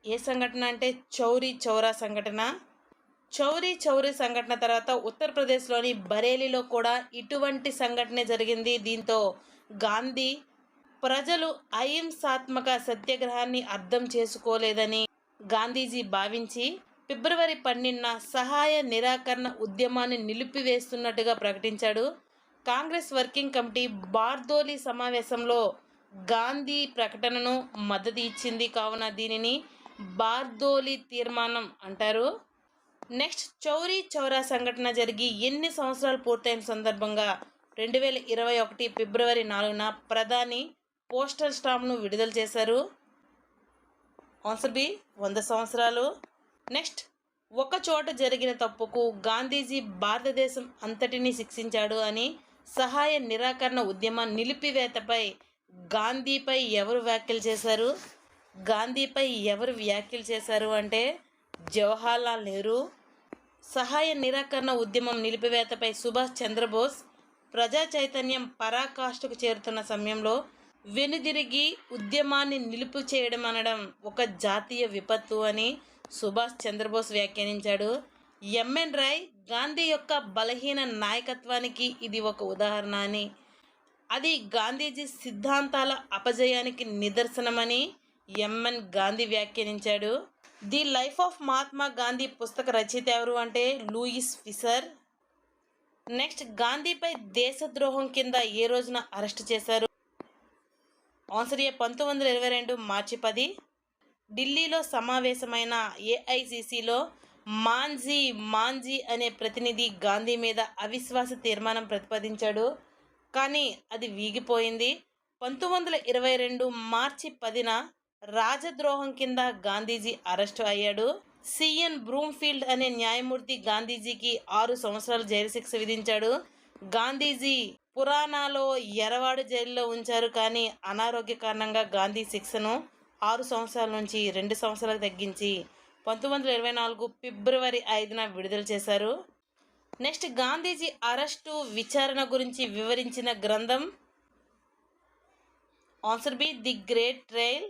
ఏ సంఘటన అంటే చౌరీ చౌరా సంఘటన. చౌరీ చౌరీ సంఘటన తర్వాత ఉత్తరప్రదేశ్లోని బరేలీలో కూడా ఇటువంటి సంఘటనే జరిగింది. దీంతో గాంధీ ప్రజలు అహింసాత్మక సత్యాగ్రహాన్ని అర్థం చేసుకోలేదని గాంధీజీ భావించి ఫిబ్రవరి 12న సహాయ నిరాకరణ ఉద్యమాన్ని నిలిపివేస్తున్నట్టుగా ప్రకటించాడు. కాంగ్రెస్ వర్కింగ్ కమిటీ బార్దోలి సమావేశంలో గాంధీ ప్రకటనను మద్దతు ఇచ్చింది. కావున దీనిని బార్దోలి తీర్మానం అంటారు. నెక్స్ట్ చౌరీ చౌరా సంఘటన జరిగి ఎన్ని సంవత్సరాలు పూర్తయిన సందర్భంగా 2021 ఫిబ్రవరి 4న ప్రధాని పోస్టల్ స్టాంప్ను విడుదల చేశారు. ఆన్సర్ బి 100 సంవత్సరాలు. నెక్స్ట్ ఒక చోట జరిగిన తప్పుకు గాంధీజీ భారతదేశం అంతటినీ శిక్షించాడు అని సహాయ నిరాకరణ ఉద్యమ నిలిపివేతపై గాంధీపై ఎవరు వ్యాఖ్యలు చేశారు? గాంధీపై ఎవరు వ్యాఖ్యలు చేశారు అంటే జవహర్లాల్ నెహ్రూ. సహాయ నిరాకరణ ఉద్యమం నిలిపివేతపై సుభాష్ చంద్రబోస్ ప్రజా చైతన్యం పరాకాష్ఠకు చేరుతున్న సమయంలో వెనుదిరిగి ఉద్యమాన్ని నిలుపు చేయడం అనడం ఒక జాతీయ విపత్తు అని సుభాష్ చంద్రబోస్ వ్యాఖ్యానించాడు. ఎంఎన్ రాయ్ గాంధీ యొక్క బలహీన నాయకత్వానికి ఇది ఒక ఉదాహరణ అని, అది గాంధీజీ సిద్ధాంతాల అపజయానికి నిదర్శనమని ఎంఎన్ గాంధీ వ్యాఖ్యానించాడు. The life of Mahatma Gandhi పుస్తక రచయిత ఎవరు అంటే లూయిస్ ఫిషర్. నెక్స్ట్ గాంధీపై దేశద్రోహం కింద ఏ రోజున అరెస్ట్ చేశారు? ఆన్సర్ ఏ 1922 మార్చి 10. ఢిల్లీలో సమావేశమైన ఏఐసిసిలో మాంజీ అనే ప్రతినిధి గాంధీ మీద అవిశ్వాస తీర్మానం ప్రతిపాదించాడు. కానీ అది వీగిపోయింది. 1922 మార్చి 10న రాజద్రోహం కింద గాంధీజీ అరెస్టు అయ్యాడు. సిఎన్ బ్రూమ్ఫీల్డ్ అనే న్యాయమూర్తి గాంధీజీకి 6 సంవత్సరాలు జైలు శిక్ష విధించాడు. గాంధీజీ పురానాలో ఎరవాడు జైల్లో ఉంచారు. కానీ అనారోగ్య కారణంగా గాంధీ శిక్షను 6 సంవత్సరాల నుంచి 2 సంవత్సరాలకు తగ్గించి 1924 ఫిబ్రవరి 5న విడుదల చేశారు. నెక్స్ట్, గాంధీజీ అరెస్టు విచారణ గురించి వివరించిన గ్రంథం. Answer B, the great trial.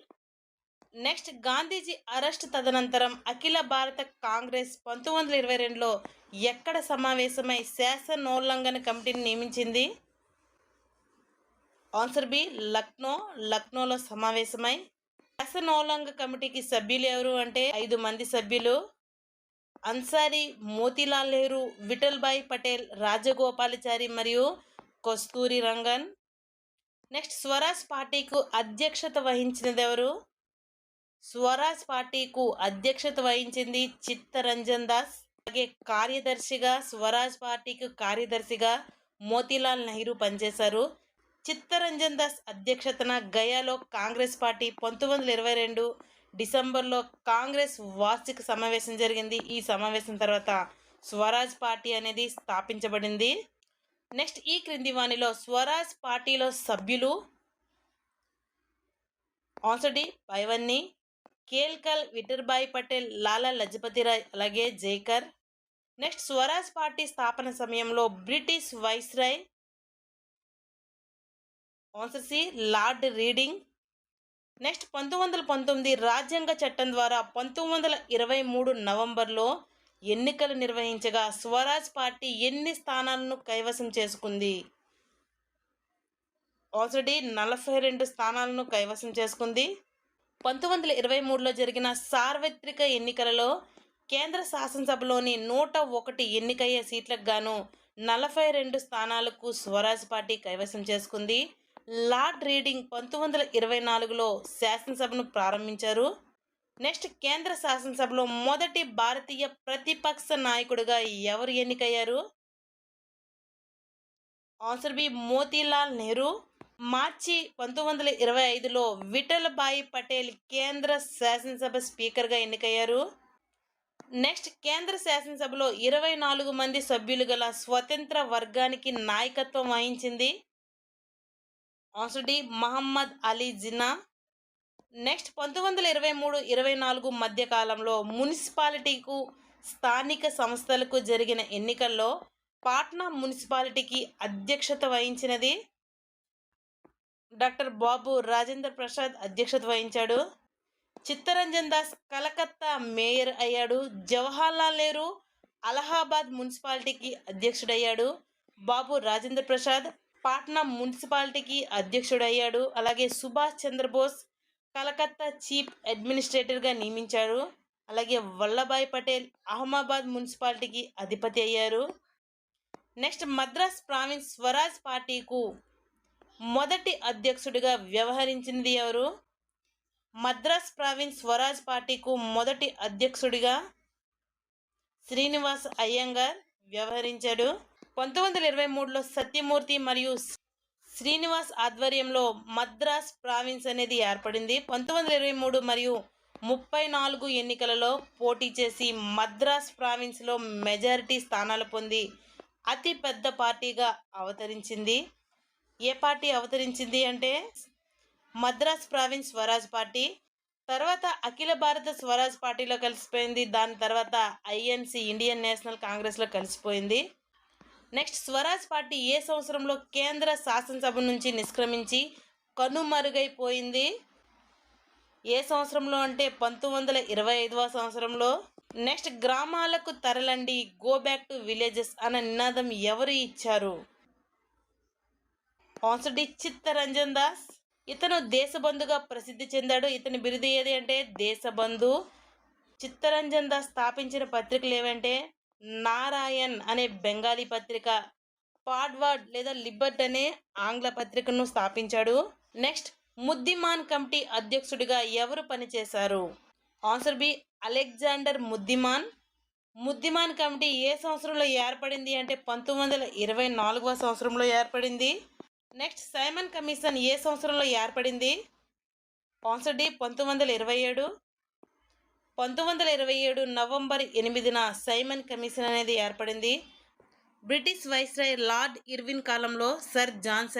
Next, Gandhiji arrest తదనంతరం అఖిల భారత కాంగ్రెస్ 1922లో ఎక్కడ సమావేశమై శాసనోల్లంఘన కమిటీని నియమించింది? ఆన్సర్ బి, లక్నోలో సమావేశమై. శాసనోల్లంఘన కమిటీకి సభ్యులు ఎవరు అంటే 5 మంది సభ్యులు. అన్సారీ, మోతీలాల్ నెహ్రూ, విఠల్భాయ్ పటేల్, రాజగోపాలాచారి మరియు కస్తూరి రంగన్. నెక్స్ట్, స్వరాజ్ పార్టీకు అధ్యక్షత వహించినది ఎవరు? స్వరాజ్ పార్టీకు అధ్యక్షత వహించింది చిత్తరంజన్ దాస్. అలాగే స్వరాజ్ పార్టీకి కార్యదర్శిగా మోతీలాల్ నెహ్రూ పనిచేశారు. చిత్తరంజన్ దాస్ అధ్యక్షతన గయాలో కాంగ్రెస్ పార్టీ 1922 డిసెంబర్లో కాంగ్రెస్ వార్షిక సమావేశం జరిగింది. ఈ సమావేశం తర్వాత స్వరాజ్ పార్టీ అనేది స్థాపించబడింది. నెక్స్ట్, ఈ క్రింది వానిలో స్వరాజ్ పార్టీలో సభ్యులు. ఆన్సర్ డి, పైవన్నీ, కేల్కర్, విఠల్భాయ్ పటేల్, లాలా లజపతి రాయ్, అలాగే జైకర్. నెక్స్ట్, స్వరాజ్ పార్టీ స్థాపన సమయంలో British viceroy. Answer C, Lord Reading. Next, 1919 రాజ్యాంగ చట్టం ద్వారా 1923 నవంబర్లో ఎన్నికలు నిర్వహించగా స్వరాజ్ పార్టీ ఎన్ని స్థానాలను కైవసం చేసుకుంది? ఆన్సర్ డి, 42 స్థానాలను కైవసం చేసుకుంది. 1923లో జరిగిన సార్వత్రిక ఎన్నికలలో కేంద్ర శాసనసభలోని 101 ఎన్నికయ్యే సీట్లకు గాను 42 స్థానాలకు స్వరాజ్ పార్టీ కైవసం చేసుకుంది. లార్డ్ రీడింగ్ 1924లో శాసనసభను ప్రారంభించారు. నెక్స్ట్, కేంద్ర శాసనసభలో మొదటి భారతీయ ప్రతిపక్ష నాయకుడిగా ఎవరు ఎన్నికయ్యారు? Answer B, Motilal Nehru. మార్చి 1925లో విఠల్భాయ్ పటేల్ కేంద్ర శాసనసభ స్పీకర్గా ఎన్నికయ్యారు. నెక్స్ట్, కేంద్ర శాసనసభలో 24 మంది సభ్యులు గల స్వతంత్ర వర్గానికి నాయకత్వం వహించింది. Answer D, Mohammed Ali Jinnah. Next, 1923-24 మధ్య కాలంలో మున్సిపాలిటీకు స్థానిక సంస్థలకు జరిగిన ఎన్నికల్లో పాట్నా మున్సిపాలిటీకి అధ్యక్షత వహించినది డాక్టర్ బాబు రాజేంద్ర ప్రసాద్ అధ్యక్షత వహించాడు. చిత్తరంజన్ దాస్ కలకత్తా మేయర్ అయ్యాడు. జవహర్లాల్ నెహ్రూ అలహాబాద్ మున్సిపాలిటీకి అధ్యక్షుడయ్యాడు. బాబు రాజేంద్ర ప్రసాద్ పాట్నా మున్సిపాలిటీకి అధ్యక్షుడయ్యాడు. అలాగే సుభాష్ చంద్రబోస్ కలకత్తా చీఫ్ అడ్మినిస్ట్రేటర్గా నియమించారు. అలాగే వల్లభాయ్ పటేల్ అహ్మదాబాద్ మున్సిపాలిటీకి అధిపతి అయ్యారు. నెక్స్ట్, మద్రాస్ ప్రావిన్స్ స్వరాజ్ పార్టీకు మొదటి అధ్యక్షుడిగా వ్యవహరించినది ఎవరు? మద్రాస్ ప్రావిన్స్ స్వరాజ్ పార్టీకు మొదటి అధ్యక్షుడిగా శ్రీనివాస్ అయ్యంగార్ వ్యవహరించాడు. 1923లో సత్యమూర్తి మరియు శ్రీనివాస్ ఆధ్వర్యంలో మద్రాస్ ప్రావిన్స్ అనేది ఏర్పడింది. 1923 మరియు 34 ఎన్నికలలో పోటీ చేసి మద్రాస్ ప్రావిన్స్లో మెజారిటీ స్థానాలు పొంది అతి పెద్ద పార్టీగా అవతరించింది. ఏ పార్టీ అవతరించింది అంటే మద్రాస్ ప్రావిన్స్ స్వరాజ్ పార్టీ. తర్వాత అఖిల భారత స్వరాజ్ పార్టీలో కలిసిపోయింది. దాని తర్వాత ఐఎన్సి ఇండియన్ నేషనల్ కాంగ్రెస్లో కలిసిపోయింది. నెక్స్ట్, స్వరాజ్ పార్టీ ఏ సంవత్సరంలో కేంద్ర శాసనసభ నుంచి నిష్క్రమించి కనుమరుగైపోయింది? ఏ సంవత్సరంలో అంటే 1925వ సంవత్సరంలో. నెక్స్ట్, గ్రామాలకు తరలండి, గో బ్యాక్ టు విలేజెస్ అన్న నినాదం ఎవరు ఇచ్చారు? Answer D, Chittaranjan Das. ఇతను దేశబంధుగా ప్రసిద్ధి చెందాడు. ఇతని బిరుదు ఏది అంటే దేశబంధు. చిత్తరంజన్ దాస్ స్థాపించిన పత్రికలు ఏవంటే నారాయణ్ అనే బెంగాలీ పత్రిక, పాడ్వాడ్ లేదా లిబర్ట్ అనే ఆంగ్ల పత్రికను స్థాపించాడు. నెక్స్ట్, ముద్దిమాన్ కమిటీ అధ్యక్షుడిగా ఎవరు పనిచేశారు? Answer B, Alexander Muddiman. Muddiman committee ఏ సంవత్సరంలో ఏర్పడింది అంటే 1924వ సంవత్సరంలో ఏర్పడింది. నెక్స్ట్ సైమన్ కమిషన్ ఏ సంవత్సరంలో ఏర్పడింది? Answer D 1927. 1927 నవంబర్ 8న సైమన్ కమిషన్ అనేది ఏర్పడింది. బ్రిటిష్ వైస్రాయ్ లార్డ్ ఇర్విన్ కాలంలో సర్ జాన్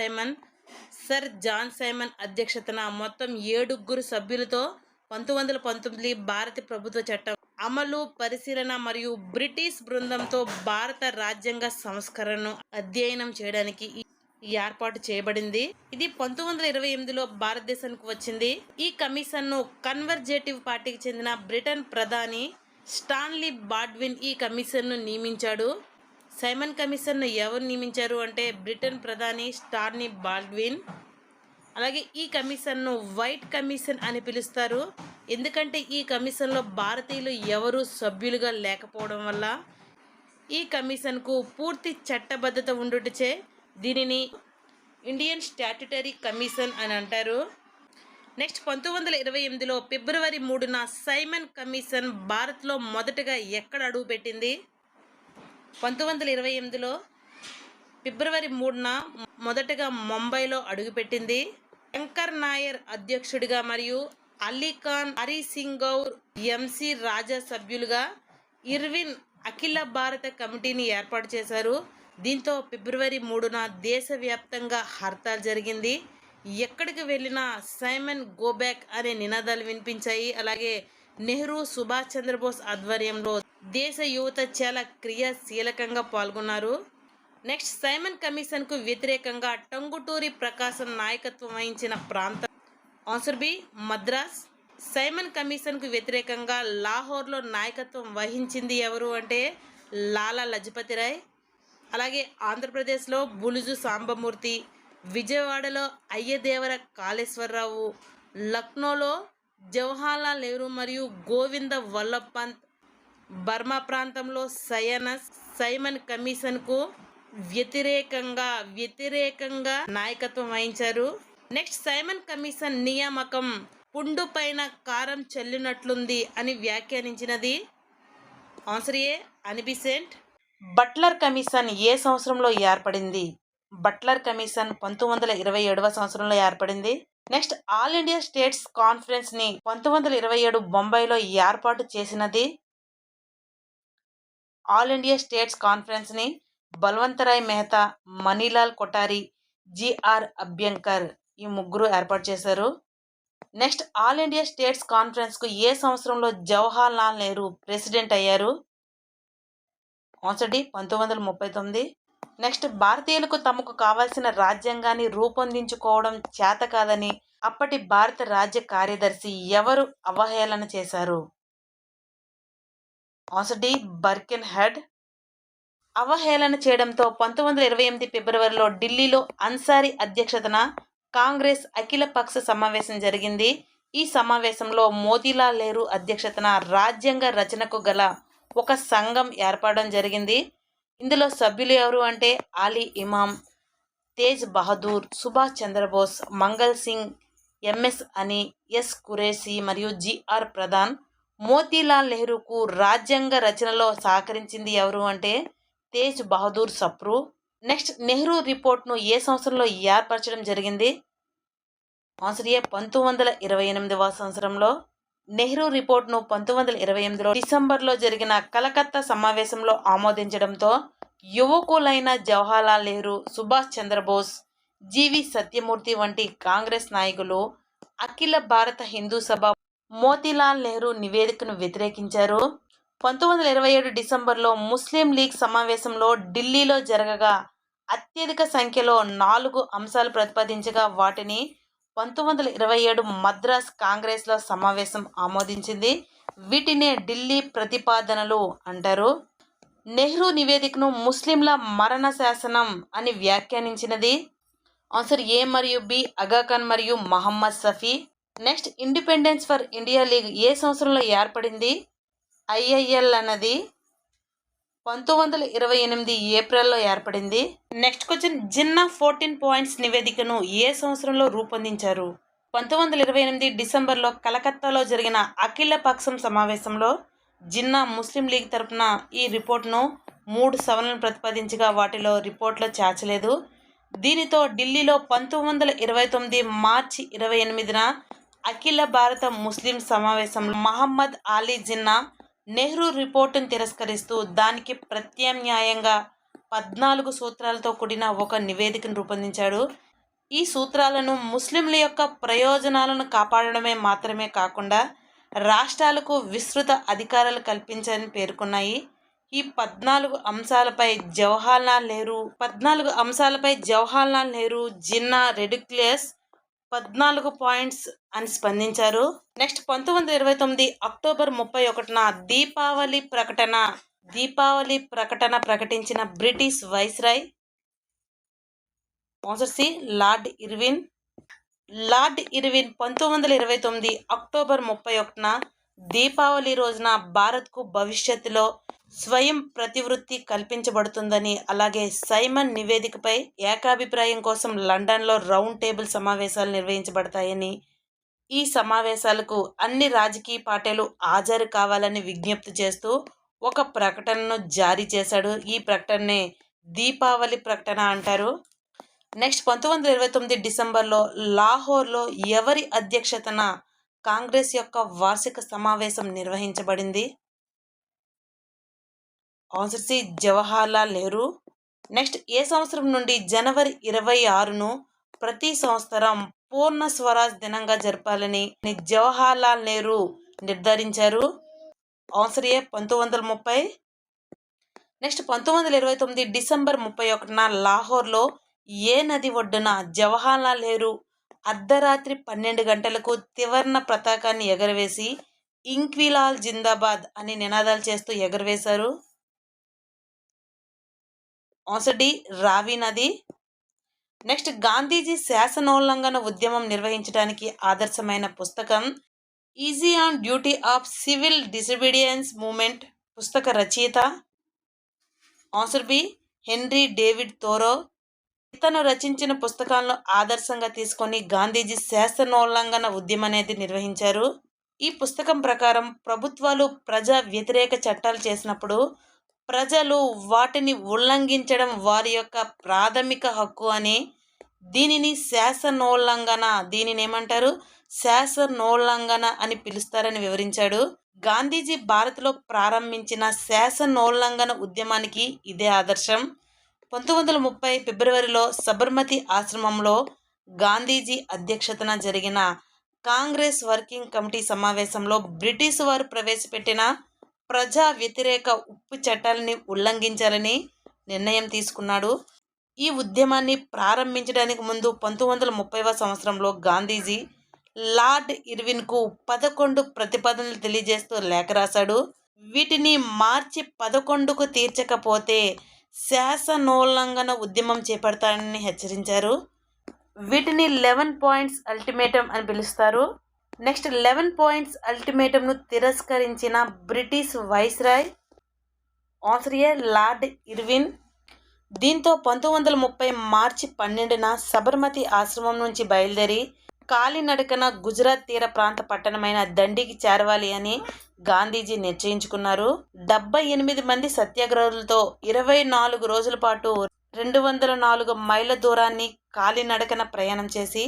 సైమన్ అధ్యక్షతన మొత్తం 7 సభ్యులతో 1919 భారత ప్రభుత్వ చట్టం అమలు, పరిశీలన మరియు బ్రిటిష్ బృందంతో భారత రాజ్యాంగ సంస్కరణను అధ్యయనం చేయడానికి ఏర్పాటు చేయబడింది. ఇది 1928లో భారతదేశానికి వచ్చింది. ఈ కమిషన్ను కన్వర్జేటివ్ పార్టీకి చెందిన బ్రిటన్ ప్రధాని స్టాన్లీ బాల్డ్విన్ ఈ కమిషన్ను నియమించాడు. సైమన్ కమిషన్ను ఎవరు నియమించారు అంటే బ్రిటన్ ప్రధాని స్టాన్లీ బాల్డ్విన్. అలాగే ఈ కమిషన్ను వైట్ కమిషన్ అని పిలుస్తారు. ఎందుకంటే ఈ కమిషన్లో భారతీయులు ఎవరు సభ్యులుగా లేకపోవడం వల్ల ఈ కమిషన్కు పూర్తి చట్టబద్ధత ఉండుటచే దీనిని ఇండియన్ స్టాట్యుటరీ కమిషన్ అని అంటారు. నెక్స్ట్ 1928లో ఫిబ్రవరి 3న సైమన్ కమిషన్ భారత్లో మొదటగా ఎక్కడ అడుగుపెట్టింది? 1928లో ఫిబ్రవరి 3న మొదటగా ముంబైలో అడుగుపెట్టింది. శంకర్ నాయర్ అధ్యక్షుడిగా మరియు అలీఖాన్, హరిసింగ్ గౌర్, ఎంసి రాజా సభ్యులుగా ఇర్విన్ అఖిల భారత కమిటీని ఏర్పాటు చేశారు. దీంతో ఫిబ్రవరి 3న దేశవ్యాప్తంగా హర్తాల్ జరిగింది. ఎక్కడికి వెళ్ళినా సైమన్ గోబ్యాక్ అనే నినాదాలు వినిపించాయి. అలాగే నెహ్రూ, సుభాష్ చంద్రబోస్ ఆధ్వర్యంలో దేశ యువత చాలా క్రియాశీలకంగా పాల్గొన్నారు. నెక్స్ట్ సైమన్ కమిషన్కు వ్యతిరేకంగా టంగుటూరి ప్రకాశం నాయకత్వం వహించిన ప్రాంతం ఆన్సర్ బి మద్రాస్. సైమన్ కమిషన్కు వ్యతిరేకంగా లాహోర్లో నాయకత్వం వహించింది ఎవరు అంటే లాలా లజపతి రాయ్. అలాగే ఆంధ్రప్రదేశ్లో బులుజు సాంబమూర్తి, విజయవాడలో అయ్యదేవర కాళేశ్వరరావు, లక్నోలో జవహర్లాల్ నెహ్రూ మరియు గోవింద వల్లభ్ పంత్, బర్మా ప్రాంతంలో సైమన్ కమిషన్కు వ్యతిరేకంగా నాయకత్వం వహించారు. నెక్స్ట్ సైమన్ కమిషన్ నియామకం పుండు పైన కారం చల్లినట్లుంది అని వ్యాఖ్యానించినది ఆన్సర్ ఏ అనిబిసెంట్. బట్లర్ కమిషన్ ఏ సంవత్సరంలో ఏర్పడింది? బట్లర్ కమిషన్ 1927వ సంవత్సరంలో ఏర్పడింది. Next all India states conference ని 1927 బొంబాయిలో ఏర్పాటు చేసినది. ఆల్ ఇండియా స్టేట్స్ కాన్ఫరెన్స్ ని బల్వంతరాయ్ మెహతా, మనీలాల్ కొఠారి, జిఆర్ అభ్యంకర్ ఈ ముగ్గురు ఏర్పాటు చేశారు. Next all India states conference కు ఏ సంవత్సరంలో జవహర్లాల్ నెహ్రూ ప్రెసిడెంట్ అయ్యారు? Answer D 1939. నెక్స్ట్ భారతీయులకు తమకు కావాల్సిన రాజ్యాంగాన్ని రూపొందించుకోవడం చేత కాదని అప్పటి భారత రాజ్య కార్యదర్శి ఎవరు అవహేళన చేశారు? Answer D Birkenhead. అవహేళన చేయడంతో 1928 ఫిబ్రవరిలో ఢిల్లీలో అన్సారీ అధ్యక్షతన కాంగ్రెస్ అఖిల పక్ష సమావేశం జరిగింది. ఈ సమావేశంలో మోతీలాల్ నెహ్రూ అధ్యక్షతన రాజ్యాంగ రచనకు గల ఒక సంఘం ఏర్పడడం జరిగింది. ఇందులో సభ్యులు ఎవరు అంటే అలీ ఇమాం, తేజ్ బహదూర్, సుభాష్ చంద్రబోస్, మంగల్ సింగ్, ఎంఎస్ అని, ఎస్ కురేషి మరియు జిఆర్ ప్రధాన్. మోతీలాల్ నెహ్రూకు రాజ్యాంగ రచనలో సహకరించింది ఎవరు అంటే తేజ్ బహదూర్ సప్రు. నెక్స్ట్ నెహ్రూ రిపోర్ట్ను ఏ సంవత్సరంలో ఏర్పరచడం జరిగింది? ఆన్సర్ ఏ 1928వ సంవత్సరంలో. నెహ్రూ రిపోర్ట్ను 1928లో డిసెంబర్లో జరిగిన కలకత్తా సమావేశంలో ఆమోదించడంతో యువకులైన జవహర్లాల్ నెహ్రూ, సుభాష్ చంద్రబోస్, జీవి సత్యమూర్తి వంటి కాంగ్రెస్ నాయకులు అఖిల భారత హిందూ సభ మోతీలాల్ నెహ్రూ నివేదికను వ్యతిరేకించారు. 1927 డిసెంబర్లో ముస్లిం లీగ్ సమావేశంలో ఢిల్లీలో జరగగా అత్యధిక సంఖ్యలో 4 అంశాలు ప్రతిపాదించగా వాటిని 1927 మద్రాస్ కాంగ్రెస్లో సమావేశం ఆమోదించింది. వీటినే ఢిల్లీ ప్రతిపాదనలు అంటారు. నెహ్రూ నివేదికను ముస్లింల మరణ శాసనం అని వ్యాఖ్యానించినది ఆన్సర్ ఏ మరియు బి అగాఖాన్ మరియు Mohammad Shafi. Next independence for India league ఏ సంవత్సరంలో ఏర్పడింది? ఐఐఎల్ అన్నది 1928 ఏప్రిల్లో ఏర్పడింది. నెక్స్ట్ క్వశ్చన్ జిన్నా 14 పాయింట్స్ నివేదికను ఏ సంవత్సరంలో రూపొందించారు? 1928 డిసెంబర్లో కలకత్తాలో జరిగిన అఖిల పక్షం సమావేశంలో జిన్నా ముస్లిం లీగ్ తరపున ఈ రిపోర్ట్ను 3 సవరణలు ప్రతిపాదించగా వాటిలో రిపోర్ట్లో చేర్చలేదు. దీనితో ఢిల్లీలో 1929 మార్చి 28న అఖిల భారత ముస్లిం సమావేశంలో మహమ్మద్ అలీ జిన్నా నెహ్రూ రిపోర్టును తిరస్కరిస్తూ దానికి ప్రత్యామ్నాయంగా 14 సూత్రాలతో కూడిన ఒక నివేదికను రూపొందించాడు. ఈ సూత్రాలను ముస్లింల యొక్క ప్రయోజనాలను కాపాడడమే మాత్రమే కాకుండా రాష్ట్రాలకు విస్తృత అధికారాలు కల్పించాలని పేర్కొన్నాయి. ఈ 14 అంశాలపై జవహర్లాల్ నెహ్రూ, జిన్నా రెడ్క్లిఫ్ 14 పాయింట్స్ అని స్పందించారు. నెక్స్ట్ 1929 అక్టోబర్ 31న దీపావళి ప్రకటన ప్రకటించిన British viceroy answer C lord Irwin. 1929 October 31న దీపావళి రోజున భారత్కు భవిష్యత్తులో స్వయం ప్రతివృత్తి కల్పించబడుతుందని, అలాగే సైమన్ నివేదికపై ఏకాభిప్రాయం కోసం లండన్లో రౌండ్ టేబుల్ సమావేశాలు నిర్వహించబడతాయని, ఈ సమావేశాలకు అన్ని రాజకీయ పార్టీలు హాజరు కావాలని విజ్ఞప్తి చేస్తూ ఒక ప్రకటనను జారీ చేశాడు. ఈ ప్రకటననే దీపావళి ప్రకటన అంటారు. నెక్స్ట్ 1929 డిసెంబర్లో లాహోర్లో ఎవరి అధ్యక్షతన కాంగ్రెస్ యొక్క వార్షిక సమావేశం నిర్వహించబడింది? Answer C Jawaharlal Nehru. Next ఏ సంవత్సరం నుండి జనవరి 26ను ప్రతి సంవత్సరం పూర్ణ స్వరాజ్ దినంగా జరపాలని జవహర్లాల్ నెహ్రూ నిర్ధారించారు? Answer A 1930. నెక్స్ట్ 1929 డిసెంబర్ 31న లాహోర్లో ఏ నది ఒడ్డున జవహర్లాల్ నెహ్రూ అర్ధరాత్రి 12 గంటలకు త్రివర్ణ పతాకాన్ని ఎగరవేసి ఇంక్విలాల్ జిందాబాద్ అని నినాదాలు చేస్తూ ఎగరవేశారు? ఆన్సర్ డి రావి నది. నెక్స్ట్ గాంధీజీ శాసనోల్లంఘన ఉద్యమం నిర్వహించడానికి ఆదర్శమైన పుస్తకం essay on duty of civil disobedience movement పుస్తక రచయిత? Answer B Henry David Thoreau. ఇతను రచించిన పుస్తకాలను ఆదర్శంగా తీసుకొని గాంధీజీ శాసనోల్లంఘన ఉద్యమం అనేది నిర్వహించారు. ఈ పుస్తకం ప్రకారం ప్రభుత్వాలు ప్రజా వ్యతిరేక చట్టాలు చేసినప్పుడు ప్రజలు వాటిని ఉల్లంఘించడం వారి యొక్క ప్రాథమిక హక్కు అని, దీనిని ఏమంటారు? శాసనోల్లంఘన అని పిలుస్తారని వివరించాడు. గాంధీజీ భారత్లో ప్రారంభించిన శాసనోల్లంఘన ఉద్యమానికి ఇదే ఆదర్శం. 1930 ఫిబ్రవరిలో సబర్మతి ఆశ్రమంలో గాంధీజీ అధ్యక్షతన జరిగిన కాంగ్రెస్ వర్కింగ్ కమిటీ సమావేశంలో బ్రిటిష్ వారు ప్రవేశపెట్టిన ప్రజా వ్యతిరేక ఉప్పు చట్టాలని ఉల్లంఘించాలని నిర్ణయం తీసుకున్నాడు. ఈ ఉద్యమాన్ని ప్రారంభించడానికి ముందు 1930వ సంవత్సరంలో గాంధీజీ లార్డ్ ఇర్విన్కు 11 ప్రతిపాదనలు తెలియజేస్తూ లేఖ రాశాడు. వీటిని మార్చి 11కు తీర్చకపోతే శాసనోల్లంఘన ఉద్యమం చేపడతానని హెచ్చరించారు. వీటిని 11 పాయింట్స్ అల్టిమేటం అని పిలుస్తారు. నెక్స్ట్ 11 పాయింట్స్ అల్టిమేటంను తిరస్కరించిన బ్రిటిష్ వైస్రాయ్ ఆన్సర్ ఏ లార్డ్ ఇర్విన్. దీంతో 1930 మార్చి 12న సబర్మతి ఆశ్రమం నుంచి బయలుదేరి కాలినడకన గుజరాత్ తీర ప్రాంత పట్టణమైన దండికి చేరవాలి అని గాంధీజీ నిశ్చయించుకున్నారు. 78 మంది సత్యాగ్రహులతో 24 రోజుల పాటు 204 మైళ్ళ దూరాన్ని కాలినడకన ప్రయాణం చేసి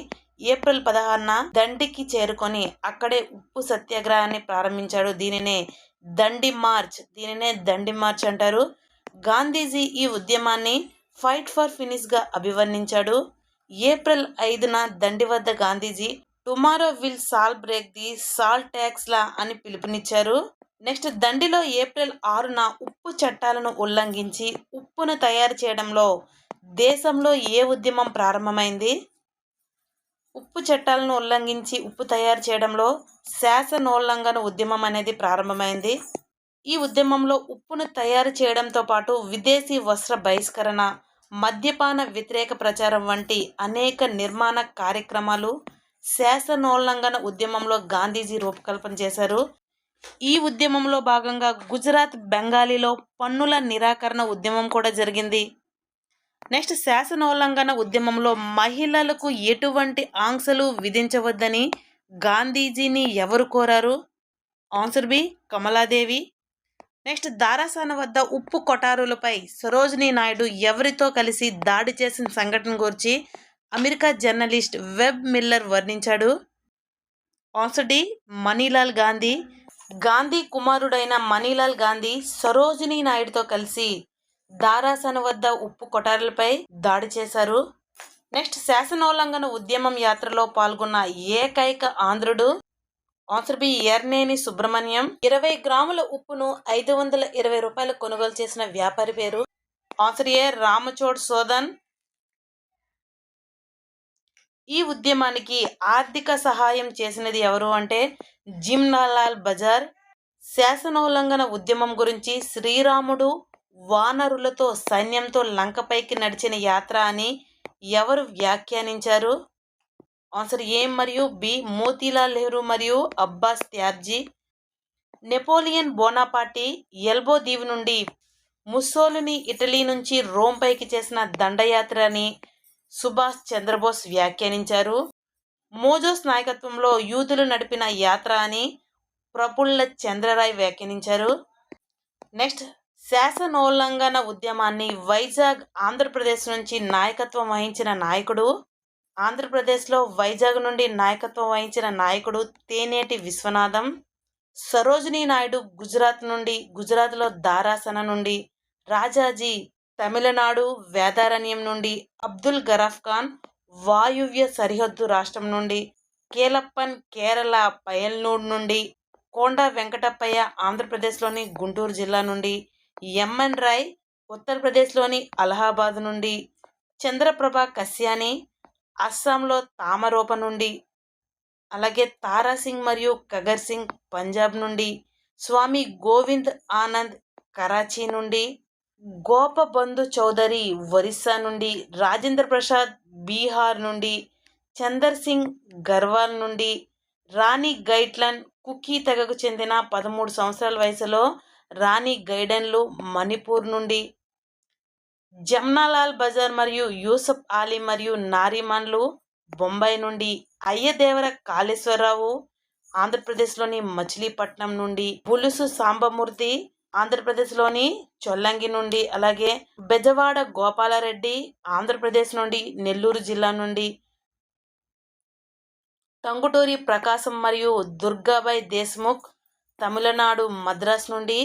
ఏప్రిల్ 16న దండికి చేరుకొని అక్కడే ఉప్పు సత్యాగ్రహాన్ని ప్రారంభించాడు. దీనినే దండి మార్చ్ అంటారు. గాంధీజీ ఈ ఉద్యమాన్ని ఫైట్ ఫర్ ఫినిష్గా అభివర్ణించాడు. ఏప్రిల్ 5న దండి వద్ద గాంధీజీ టుమారో విల్ సాల్ బ్రేక్ ది సాల్ట్ ట్యాక్స్ లా అని పిలుపునిచ్చారు. నెక్స్ట్ దండిలో ఏప్రిల్ 6న ఉప్పు చట్టాలను ఉల్లంఘించి ఉప్పును తయారు చేయడంలో దేశంలో ఏ ఉద్యమం ప్రారంభమైంది? ఉప్పు చట్టాలను ఉల్లంఘించి ఉప్పు తయారు చేయడంలో శాసనోల్లంఘన ఉద్యమం అనేది ప్రారంభమైంది. ఈ ఉద్యమంలో ఉప్పును తయారు చేయడంతో పాటు విదేశీ వస్త్ర బహిష్కరణ, మద్యపాన వ్యతిరేక ప్రచారం వంటి అనేక నిర్మాణ కార్యక్రమాలు శాసనోల్లంఘన ఉద్యమంలో గాంధీజీ రూపకల్పన చేశారు. ఈ ఉద్యమంలో భాగంగా గుజరాత్, బెంగాలీలో పన్నుల నిరాకరణ ఉద్యమం కూడా జరిగింది. నెక్స్ట్ శాసనోల్లంఘన ఉద్యమంలో మహిళలకు ఎటువంటి ఆంక్షలు విధించవద్దని గాంధీజీని ఎవరు కోరారు? Answer B Kamaladevi. Next Dharasana వద్ద ఉప్పు కొఠారులపై సరోజినీ నాయుడు ఎవరితో కలిసి దాడి చేసిన సంఘటన గురించి అమెరికా జర్నలిస్ట్ వెబ్ మిల్లర్ వర్ణించాడు. Answer D Manilal Gandhi. గాంధీ కుమారుడైన మనీలాల్ గాంధీ సరోజినీ నాయుడుతో కలిసి దారాసాన వద్ద ఉప్పు కొఠారులపై దాడి చేశారు. నెక్స్ట్ శాసనోల్లంఘన ఉద్యమం యాత్రలో పాల్గొన్న ఏకైక ఆంధ్రుడు. Answer B Erneni Subrahmanyam. 20 గ్రాముల ఉప్పును 520 రూపాయలు కొనుగోలు చేసిన వ్యాపారి పేరు. ఆన్సర్ ఏ రామచోడ్ సోదన్. ఈ ఉద్యమానికి ఆర్థిక సహాయం చేసినది ఎవరు అంటే జిమ్నాలాల్ బజార్. శాసనోల్లంఘన ఉద్యమం గురించి శ్రీరాముడు వానరులతో సైన్యంతో లంకపైకి నడిచిన యాత్ర అని ఎవరు వ్యాఖ్యానించారు? ఆన్సర్ ఏ మరియు బి మోతీలాల్ నెహ్రూ మరియు Abbas Tyabji. Napoleon Bonaparte Elba దీవి నుండి ముస్సోలిని ఇటలీ నుంచి రోమ్ పైకి చేసిన దండయాత్ర అని సుభాష్ చంద్రబోస్ వ్యాఖ్యానించారు. మోజోస్ నాయకత్వంలో యూదులు నడిపిన యాత్ర అని ప్రఫుల్ల చంద్రరాయ్ వ్యాఖ్యానించారు. నెక్స్ట్ శాసనోల్లంఘన ఉద్యమాన్ని వైజాగ్ ఆంధ్రప్రదేశ్ నుంచి నాయకత్వం వహించిన నాయకుడు. ఆంధ్రప్రదేశ్లో వైజాగ్ నుండి నాయకత్వం వహించిన నాయకుడు తేనేటి విశ్వనాథం. సరోజినీ నాయుడు గుజరాత్లో దారాసన నుండి, రాజాజీ తమిళనాడు వేదారణ్యం నుండి, అబ్దుల్ గరాఫ్ ఖాన్ వాయువ్య సరిహద్దు రాష్ట్రం నుండి, కేలప్పన్ కేరళ పయల్నూడ్ నుండి, కోండా వెంకటప్పయ్య ఆంధ్రప్రదేశ్లోని గుంటూరు జిల్లా నుండి, ఎంఎన్ రాయ్ ఉత్తరప్రదేశ్లోని అలహాబాద్ నుండి, చంద్రప్రభ కశ్యాని అస్సాంలో తామరోప నుండి, అలాగే తారాసింగ్ మరియు కగర్ సింగ్ పంజాబ్ నుండి, స్వామి గోవింద్ ఆనంద్ కరాచీ నుండి, గోపబంధు చౌదరి ఒరిస్సా నుండి, రాజేంద్ర ప్రసాద్ బీహార్ నుండి, చందర్ సింగ్ గర్వాల్ నుండి, రాణి గైట్లన్ కుకీ తెగకు చెందిన 13 సంవత్సరాల వయసులో రాణి గైడన్లు మణిపూర్ నుండి, జమ్నాలాల్ బజార్ మరియు యూసఫ్ అలీ మరియు నారిమన్లు బొంబాయి నుండి, అయ్యదేవర కాళేశ్వరరావు ఆంధ్రప్రదేశ్లోని మచిలీపట్నం నుండి, పులుసు సాంబమూర్తి ఆంధ్రప్రదేశ్లోని చొల్లంగి నుండి, అలాగే బెజవాడ గోపాలరెడ్డి ఆంధ్రప్రదేశ్ నుండి నెల్లూరు జిల్లా నుండి, టంగుటూరి ప్రకాశం మరియు దుర్గాబాయ్ దేశ్ముఖ్ తమిళనాడు మద్రాస్ నుండి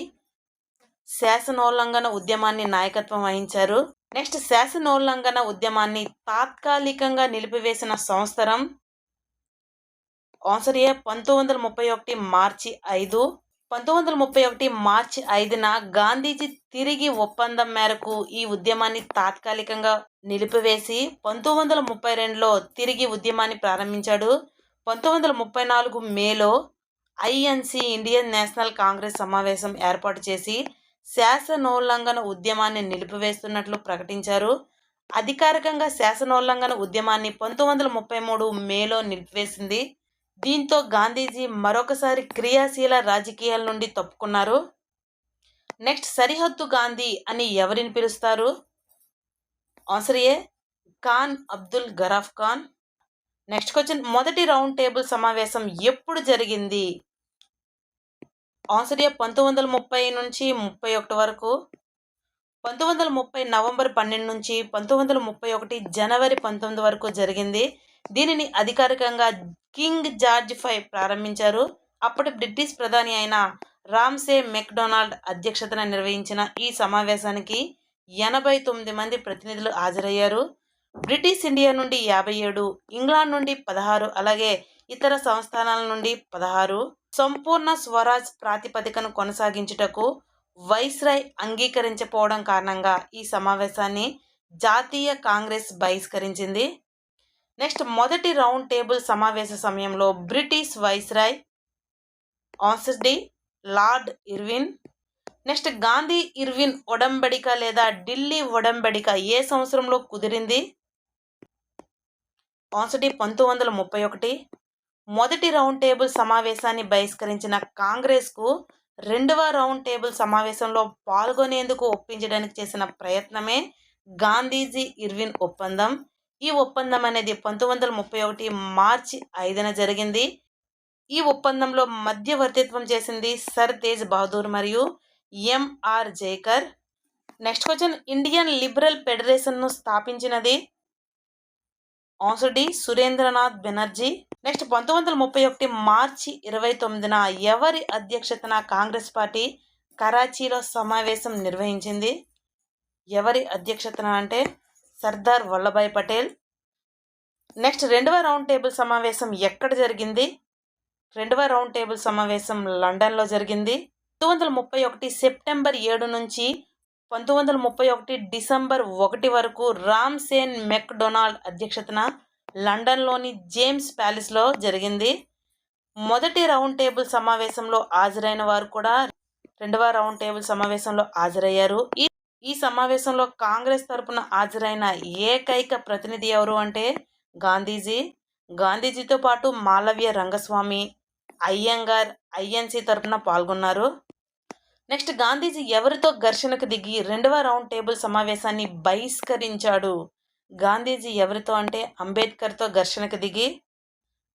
శాసనోల్లంఘన ఉద్యమాన్ని నాయకత్వం వహించారు. నెక్స్ట్ శాసనోల్లంఘన ఉద్యమాన్ని తాత్కాలికంగా నిలిపివేసిన సంవత్సరం. ఆన్సర్ ఏ 1931 మార్చి 5. 1931 మార్చి 5న గాంధీజీ తిరిగి ఒప్పందం మేరకు ఈ ఉద్యమాన్ని తాత్కాలికంగా నిలిపివేసి 1932లో తిరిగి ఉద్యమాన్ని ప్రారంభించాడు. 1934 మేలో ఐఎన్సి ఇండియన్ నేషనల్ కాంగ్రెస్ సమావేశం ఏర్పాటు చేసి శాసనోల్లంఘన ఉద్యమాన్ని నిలిపివేస్తున్నట్లు ప్రకటించారు. అధికారికంగా శాసనోల్లంఘన ఉద్యమాన్ని 1933 మేలో నిలిపివేసింది. దీంతో గాంధీజీ మరొకసారి క్రియాశీల రాజకీయాల నుండి తప్పుకున్నారు. నెక్స్ట్ సరిహద్దు గాంధీ అని ఎవరిని పిలుస్తారు? ఆన్సర్ ఏ ఖాన్ అబ్దుల్ గరాఫ్ ఖాన్. నెక్స్ట్ క్వశ్చన్, మొదటి రౌండ్ టేబుల్ సమావేశం ఎప్పుడు జరిగింది? ఆన్సర్ ఏ 1930 నుంచి 31 వరకు. 1930 నవంబర్ 12 నుంచి 1931 జనవరి 19 వరకు జరిగింది. దీనిని అధికారికంగా కింగ్ జార్జ్ V ప్రారంభించారు. అప్పటి బ్రిటిష్ ప్రధాని అయిన రామ్సే మెక్డొనాల్డ్ అధ్యక్షతన నిర్వహించిన ఈ సమావేశానికి 89 మంది ప్రతినిధులు హాజరయ్యారు. బ్రిటిష్ ఇండియా నుండి 57, ఇంగ్లాండ్ నుండి 16, అలాగే ఇతర సంస్థానాల నుండి 16. సంపూర్ణ స్వరాజ్ ప్రాతిపదికను కొనసాగించుటకు వైస్రాయ్ అంగీకరించకపోవడం కారణంగా ఈ సమావేశాన్ని జాతీయ కాంగ్రెస్ బహిష్కరించింది. నెక్స్ట్ మొదటి రౌండ్ టేబుల్ సమావేశ సమయంలో British viceroy. Answer D lord Irwin. Next Gandhi Irwin ఒడంబడిక లేదా ఢిల్లీ ఒడంబడిక ఏ సంవత్సరంలో కుదిరింది? Answer D 1931. మొదటి రౌండ్ టేబుల్ సమావేశాన్ని బహిష్కరించిన కాంగ్రెస్కు రెండవ రౌండ్ టేబుల్ సమావేశంలో పాల్గొనేందుకు ఒప్పించడానికి చేసిన ప్రయత్నమే గాంధీజీ ఇర్విన్ ఒప్పందం. ఈ ఒప్పందం అనేది 1931 మార్చి 5న జరిగింది. ఈ ఒప్పందంలో మధ్యవర్తిత్వం చేసింది సర్ తేజ్ బహదూర్ మరియు M R Jayakar. Next question, Indian liberal ఫెడరేషన్ను స్థాపించినది? Answer D, Surendranath Banerjee. Next 1931 మార్చి 29న ఎవరి అధ్యక్షతన కాంగ్రెస్ పార్టీ కరాచీలో సమావేశం నిర్వహించింది? ఎవరి అధ్యక్షతన అంటే సర్దార్ వల్లభాయ్ పటేల్. నెక్స్ట్ రెండవ రౌండ్ టేబుల్ సమావేశం ఎక్కడ జరిగింది? రెండవ రౌండ్ టేబుల్ సమావేశం లండన్లో జరిగింది. 1931 సెప్టెంబర్ 7 నుంచి 1931 డిసెంబర్ 1 వరకు రామ్సేన్ మెక్డొనాల్డ్ అధ్యక్షతన లండన్లోని జేమ్స్ ప్యాలెస్లో జరిగింది. మొదటి రౌండ్ టేబుల్ సమావేశంలో హాజరైన వారు కూడా రెండవ రౌండ్ టేబుల్ సమావేశంలో హాజరయ్యారు. ఈ సమావేశంలో కాంగ్రెస్ తరపున హాజరైన ఏకైక ప్రతినిధి ఎవరు అంటే గాంధీజీ. గాంధీజీతో పాటు మాలవ్య రంగస్వామి, అయ్యంగార్, ఐఎన్సి తరపున పాల్గొన్నారు. నెక్స్ట్, గాంధీజీ ఎవరితో ఘర్షణకు దిగి రెండవ రౌండ్ టేబుల్ సమావేశాన్ని బహిష్కరించాడు? గాంధీజీ ఎవరితో అంటే అంబేద్కర్తో ఘర్షణకు దిగి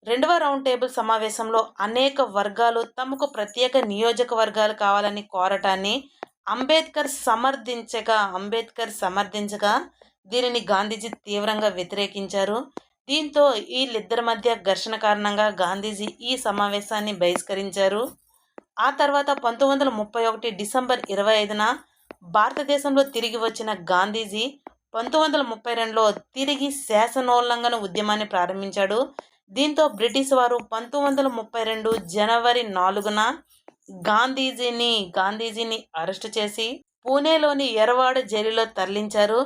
రెండవ రౌండ్ టేబుల్ సమావేశంలో అనేక వర్గాలు తమకు ప్రత్యేక నియోజకవర్గాలు కావాలని కోరటాన్ని అంబేద్కర్ సమర్థించగా దీనిని గాంధీజీ తీవ్రంగా వ్యతిరేకించారు. దీంతో వీళ్ళిద్దరి మధ్య ఘర్షణ కారణంగా గాంధీజీ ఈ సమావేశాన్ని బహిష్కరించారు. ఆ తర్వాత 1931 డిసెంబర్ 25న భారతదేశంలో తిరిగి వచ్చిన గాంధీజీ 1932లో తిరిగి శాసనోల్లంఘన ఉద్యమాన్ని ప్రారంభించాడు. దీంతో బ్రిటిష్ వారు 1932 జనవరి 4న గాంధీజీని అరెస్టు చేసి పూణేలోని ఎర్వాడ జైలులో తరలించారు.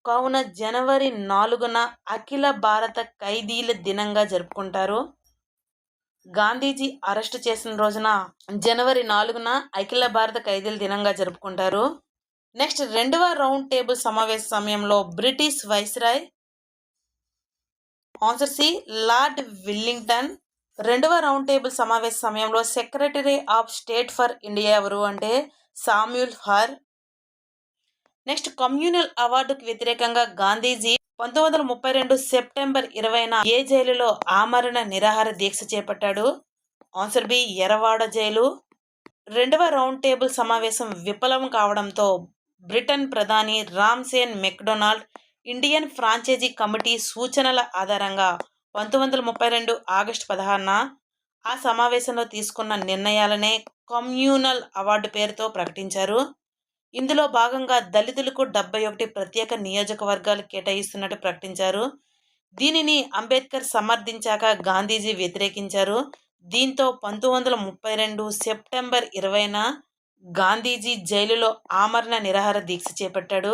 కావున జనవరి 4న అఖిల భారత ఖైదీల దినంగా జరుపుకుంటారు. గాంధీజీ అరెస్టు చేసిన రోజున జనవరి 4న అఖిల భారత ఖైదీల దినంగా జరుపుకుంటారు. నెక్స్ట్ రెండవ రౌండ్ టేబుల్ సమావేశ సమయంలో British viceroy answer C, lord Willingdon. రెండవ రౌండ్ టేబుల్ సమావేశ సమయంలో secretary of state for India ఎవరు అంటే సామ్యూల్ ఫర్. నెక్స్ట్, కమ్యూనల్ అవార్డుకు వ్యతిరేకంగా గాంధీజీ 1932 సెప్టెంబర్ 20న ఏ జైలులో ఆమరణ నిరాహార దీక్ష చేపట్టాడు? Answer B, Yerawada jail. రెండవ రౌండ్ టేబుల్ సమావేశం విఫలం కావడంతో బ్రిటన్ ప్రధాని Ramsay MacDonald Indian franchise committee సూచనల ఆధారంగా 1932 ఆగస్టు 16న ఆ సమావేశంలో తీసుకున్న నిర్ణయాలనే కమ్యూనల్ అవార్డు పేరుతో ప్రకటించారు. ఇందులో భాగంగా దళితులకు 71 ప్రత్యేక నియోజకవర్గాలు కేటాయిస్తున్నట్టు ప్రకటించారు. దీనిని అంబేద్కర్ సమర్థించాక గాంధీజీ వ్యతిరేకించారు. దీంతో 1932 సెప్టెంబర్ 20న గాంధీజీ జైలులో ఆమరణ నిరాహార దీక్ష చేపట్టాడు.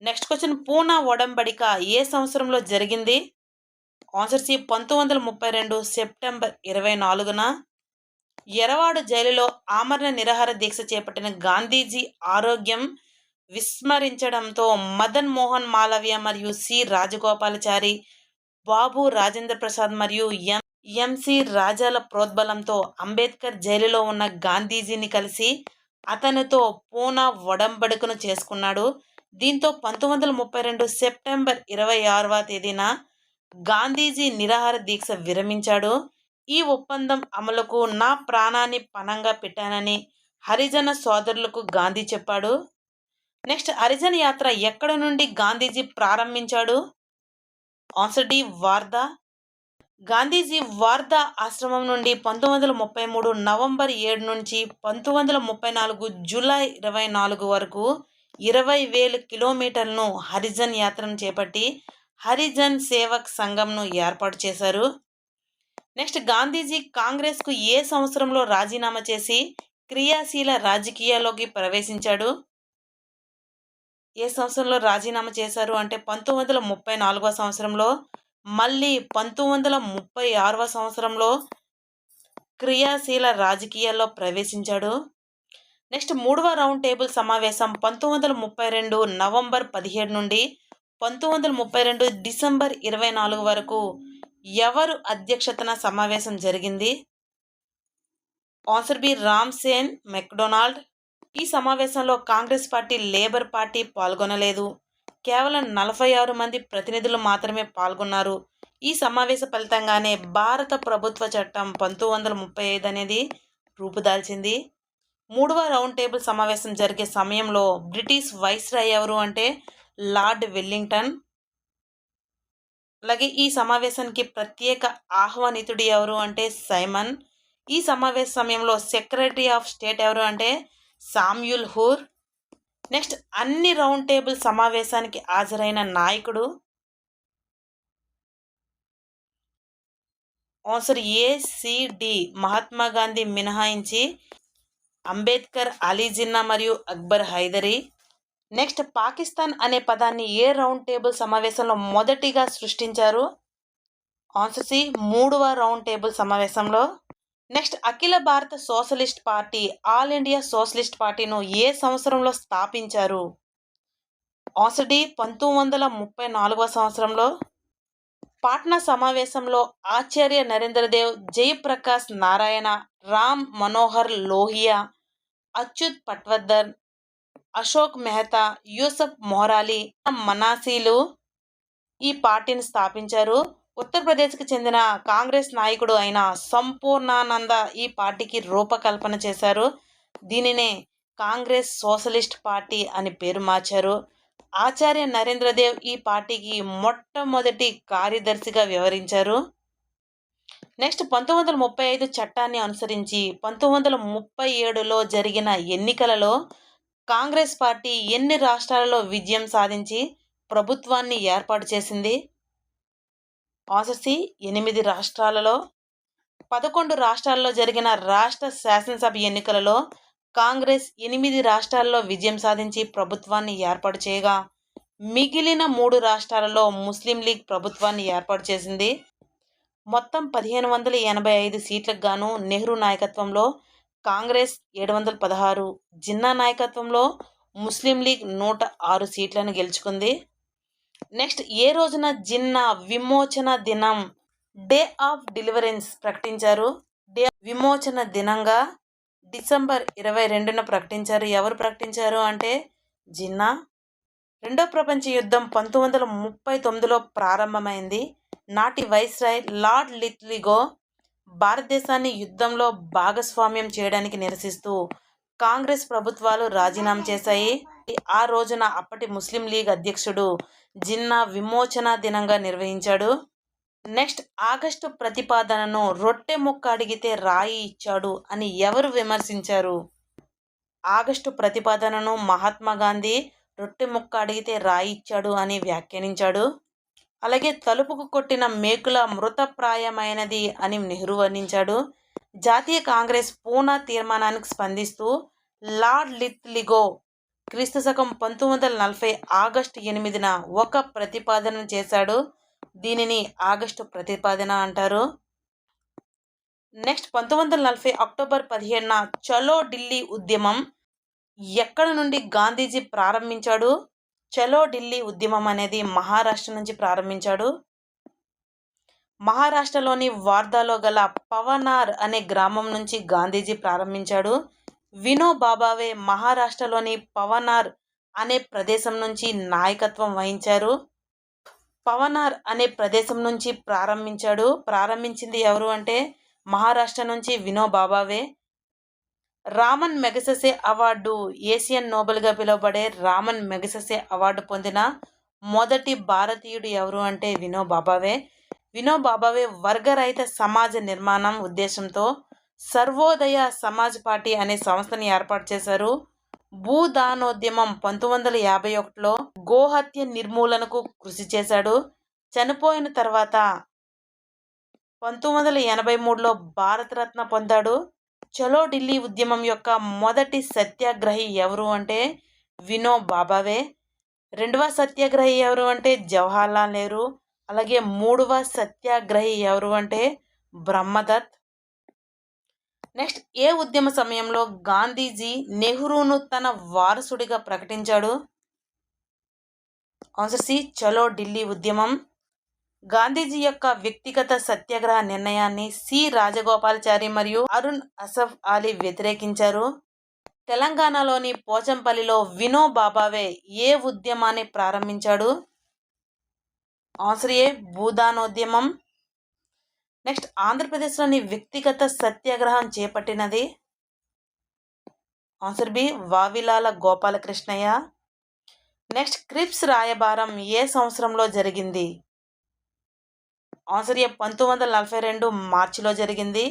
నెక్స్ట్ క్వశ్చన్, పూనా ఒడంబడిక ఏ సంవత్సరంలో జరిగింది? ఆన్సర్ సి, 1932 సెప్టెంబర్ 24న. ఎర్రవాడ జైలులో ఆమరణ నిరాహార దీక్ష చేపట్టిన గాంధీజీ ఆరోగ్యం విస్మరించడంతో మదన్ మోహన్ మాలవ్య మరియు సి రాజగోపాలాచారి, బాబు రాజేంద్ర ప్రసాద్ మరియు ఎంసి రాజాల ప్రోద్బలంతో అంబేద్కర్ జైలులో ఉన్న గాంధీజీని కలిసి అతనితో పూనా ఒడంబడికను చేసుకున్నాడు. దీంతో 1932 సెప్టెంబర్ 26వ తేదీన గాంధీజీ నిరాహార దీక్ష విరమించాడు. ఈ ఒప్పందం అమలుకు నా ప్రాణాన్ని పణంగా పెట్టానని హరిజన సోదరులకు గాంధీ చెప్పాడు. నెక్స్ట్, హరిజన యాత్ర ఎక్కడ నుండి గాంధీజీ ప్రారంభించాడు? Answer D, Wardha. గాంధీజీ వార్ధా ఆశ్రమం నుండి 1933 నవంబర్ 7 నుంచి 1934 జూలై 24 వరకు 20,000 కిలోమీటర్లను హరిజన్ యాత్రను చేపట్టి హరిజన్ సేవక్ సంఘంను ఏర్పాటు చేశారు. నెక్స్ట్, గాంధీజీ కాంగ్రెస్కు ఏ సంవత్సరంలో రాజీనామా చేసి క్రియాశీల రాజకీయాల్లోకి ప్రవేశించాడు? ఏ సంవత్సరంలో రాజీనామా చేశారు అంటే 1934వ సంవత్సరంలో, మళ్ళీ 1936వ సంవత్సరంలో క్రియాశీల రాజకీయాల్లో ప్రవేశించాడు. నెక్స్ట్, మూడవ రౌండ్ టేబుల్ సమావేశం 1932 నవంబర్ 17 నుండి 1932 డిసెంబర్ 24 వరకు ఎవరు అధ్యక్షతన సమావేశం జరిగింది? Answer B, Ramsay MacDonald. ఈ సమావేశంలో కాంగ్రెస్ పార్టీ, లేబర్ పార్టీ పాల్గొనలేదు. కేవలం 46 మంది ప్రతినిధులు మాత్రమే పాల్గొన్నారు. ఈ సమావేశ ఫలితంగానే భారత ప్రభుత్వ చట్టం 1935 అనేది రూపుదాల్చింది. మూడవ రౌండ్ టేబుల్ సమావేశం జరిగే సమయంలో బ్రిటిష్ వైస్రాయ్ ఎవరు అంటే లార్డ్ వెల్లింగ్టన్. అలాగే ఈ సమావేశానికి ప్రత్యేక ఆహ్వానితుడు ఎవరు అంటే సైమన్. ఈ సమావేశ సమయంలో సెక్రటరీ ఆఫ్ స్టేట్ ఎవరు అంటే సామ్యూల్ హూర్. నెక్స్ట్ అన్ని రౌండ్ టేబుల్ సమావేశానికి హాజరైన నాయకుడు. ఆన్సర్ ఏ, సి, డి. మహాత్మా గాంధీ మినహాయించి అంబేద్కర్, అలీ జిన్నా మరియు అక్బర్ హైదరీ. నెక్స్ట్ పాకిస్తాన్ అనే పదాన్ని ఏ రౌండ్ టేబుల్ సమావేశంలో మొదటిగా సృష్టించారు? ఆన్సర్ సి, మూడవ రౌండ్ టేబుల్ సమావేశంలో. నెక్స్ట్ అఖిల భారత socialist party, all India socialist పార్టీను ఏ సంవత్సరంలో స్థాపించారు? ఆన్సర్ డి, 1934వ సంవత్సరంలో. పాట్నా సమావేశంలో ఆచార్య నరేంద్రదేవ్, జయప్రకాష్ నారాయణ, రామ్ మనోహర్ లోహియా, అచ్యుత్ పట్వర్ధన్, అశోక్ మెహతా, యూసఫ్ మొహరాలి మనాసీలు ఈ పార్టీని స్థాపించారు. ఉత్తరప్రదేశ్కి చెందిన కాంగ్రెస్ నాయకుడు అయిన సంపూర్ణానంద ఈ పార్టీకి రూపకల్పన చేశారు. దీనినే కాంగ్రెస్ సోషలిస్ట్ పార్టీ అని పేరు మార్చారు. ఆచార్య నరేంద్రదేవ్ ఈ పార్టీకి మొట్టమొదటి కార్యదర్శిగా వ్యవహరించారు. నెక్స్ట్ 1935 చట్టాన్ని అనుసరించి 1937లో జరిగిన ఎన్నికలలో కాంగ్రెస్ పార్టీ ఎన్ని రాష్ట్రాలలో విజయం సాధించి ప్రభుత్వాన్ని ఏర్పాటు చేసింది? ఆన్సర్ సి, 8 రాష్ట్రాలలో. 11 రాష్ట్రాల్లో జరిగిన రాష్ట్ర శాసనసభ ఎన్నికలలో కాంగ్రెస్ 8 రాష్ట్రాల్లో విజయం సాధించి ప్రభుత్వాన్ని ఏర్పాటు చేయగా మిగిలిన 3 రాష్ట్రాలలో ముస్లిం లీగ్ ప్రభుత్వాన్ని ఏర్పాటు చేసింది. మొత్తం 1585 సీట్లకు గాను నెహ్రూ నాయకత్వంలో కాంగ్రెస్ 716, జిన్నా నాయకత్వంలో ముస్లిం లీగ్ 106 సీట్లను గెలుచుకుంది. నెక్స్ట్ ఏ రోజున జిన్నా విమోచన దినం, డే ఆఫ్ డెలివరెన్స్ ప్రకటించారు? డే విమోచన దినంగా డిసెంబర్ 22న ప్రకటించారు. ఎవరు ప్రకటించారు అంటే జిన్నా. రెండో ప్రపంచ యుద్ధం 1939లో ప్రారంభమైంది. నాటి వైస్రాయ్ లార్డ్ లిత్లిగో భారతదేశాన్ని యుద్ధంలో భాగస్వామ్యం చేయడానికి నిరసిస్తూ కాంగ్రెస్ ప్రభుత్వాలు రాజీనామా చేశాయి. ఆ రోజున అప్పటి ముస్లిం లీగ్ అధ్యక్షుడు జిన్నా విమోచన దినంగా నిర్వహించాడు. నెక్స్ట్ ఆగస్టు ప్రతిపాదనను రొట్టె ముక్క అడిగితే రాయి ఇచ్చాడు అని ఎవరు విమర్శించారు? ఆగస్టు ప్రతిపాదనను మహాత్మా గాంధీ రొట్టె ముక్క అడిగితే రాయి ఇచ్చాడు అని వ్యాఖ్యానించాడు. అలాగే తలుపుకు కొట్టిన మేకుల మృతప్రాయమైనది అని నెహ్రూ వర్ణించాడు. జాతీయ కాంగ్రెస్ పూనా తీర్మానానికి స్పందిస్తూ లార్డ్ లిత్లిగో క్రీస్తుశకం 1940 ఆగస్టు 8న ఒక ప్రతిపాదన చేశాడు. దీనిని ఆగస్టు ప్రతిపాదన అంటారు. నెక్స్ట్ 1940 అక్టోబర్ 17న చలో ఢిల్లీ ఉద్యమం ఎక్కడ నుండి గాంధీజీ ప్రారంభించాడు? చలో ఢిల్లీ ఉద్యమం అనేది మహారాష్ట్ర నుంచి ప్రారంభించాడు. మహారాష్ట్రలోని వార్ధాలో గల పవనార్ అనే గ్రామం నుంచి గాంధీజీ ప్రారంభించాడు. వినోబాబావే మహారాష్ట్రలోని పవనార్ అనే ప్రదేశం నుంచి నాయకత్వం వహించారు. పవనార్ అనే ప్రదేశం నుంచి ప్రారంభించింది ఎవరు అంటే మహారాష్ట్ర నుంచి వినోబాబావే. రామన్ మెగసెసే అవార్డు, ఏషియన్ నోబెల్గా పిలువబడే రామన్ మెగసెసే అవార్డు పొందిన మొదటి భారతీయుడు ఎవరు అంటే వినోబాబావే. వినోబాబావే వర్గరహిత సమాజ నిర్మాణం ఉద్దేశంతో సర్వోదయ సమాజ్ పార్టీ అనే సంస్థని ఏర్పాటు చేశారు. భూదానోద్యమం 1951లో గోహత్య నిర్మూలనకు కృషి చేశాడు. చనిపోయిన తర్వాత 1983లో భారతరత్న పొందాడు. చలో ఢిల్లీ ఉద్యమం యొక్క మొదటి సత్యాగ్రహి ఎవరు అంటే వినోబాబావే. రెండవ సత్యాగ్రహి ఎవరు అంటే జవహర్లాల్ నెహ్రూ. అలాగే మూడవ సత్యాగ్రహి ఎవరు అంటే బ్రహ్మదత్. నెక్స్ట్ ఏ ఉద్యమ సమయంలో గాంధీజీ నెహ్రూను తన వారసుడిగా ప్రకటించాడు? ఆన్సర్ సి, చలో ఢిల్లీ ఉద్యమం. గాంధీజీ యొక్క వ్యక్తిగత సత్యాగ్రహ నిర్ణయాన్ని సి రాజగోపాలాచారి మరియు అరుణ్ అసఫ్ అలీ వ్యతిరేకించారు. తెలంగాణలోని పోచంపల్లిలో వినోబాబావే ఏ ఉద్యమాన్ని ప్రారంభించాడు? ఆన్సర్ ఏ, భూదానోద్యమం. నెక్స్ట్ ఆంధ్రప్రదేశ్లోని వ్యక్తిగత సత్యాగ్రహం చేపట్టినది answer B Vavilala Gopalakrishnayya. Next Cripps రాయబారం ఏ సంవత్సరంలో జరిగింది? ఆన్సర్ ఏ 1942 మార్చిలో జరిగింది.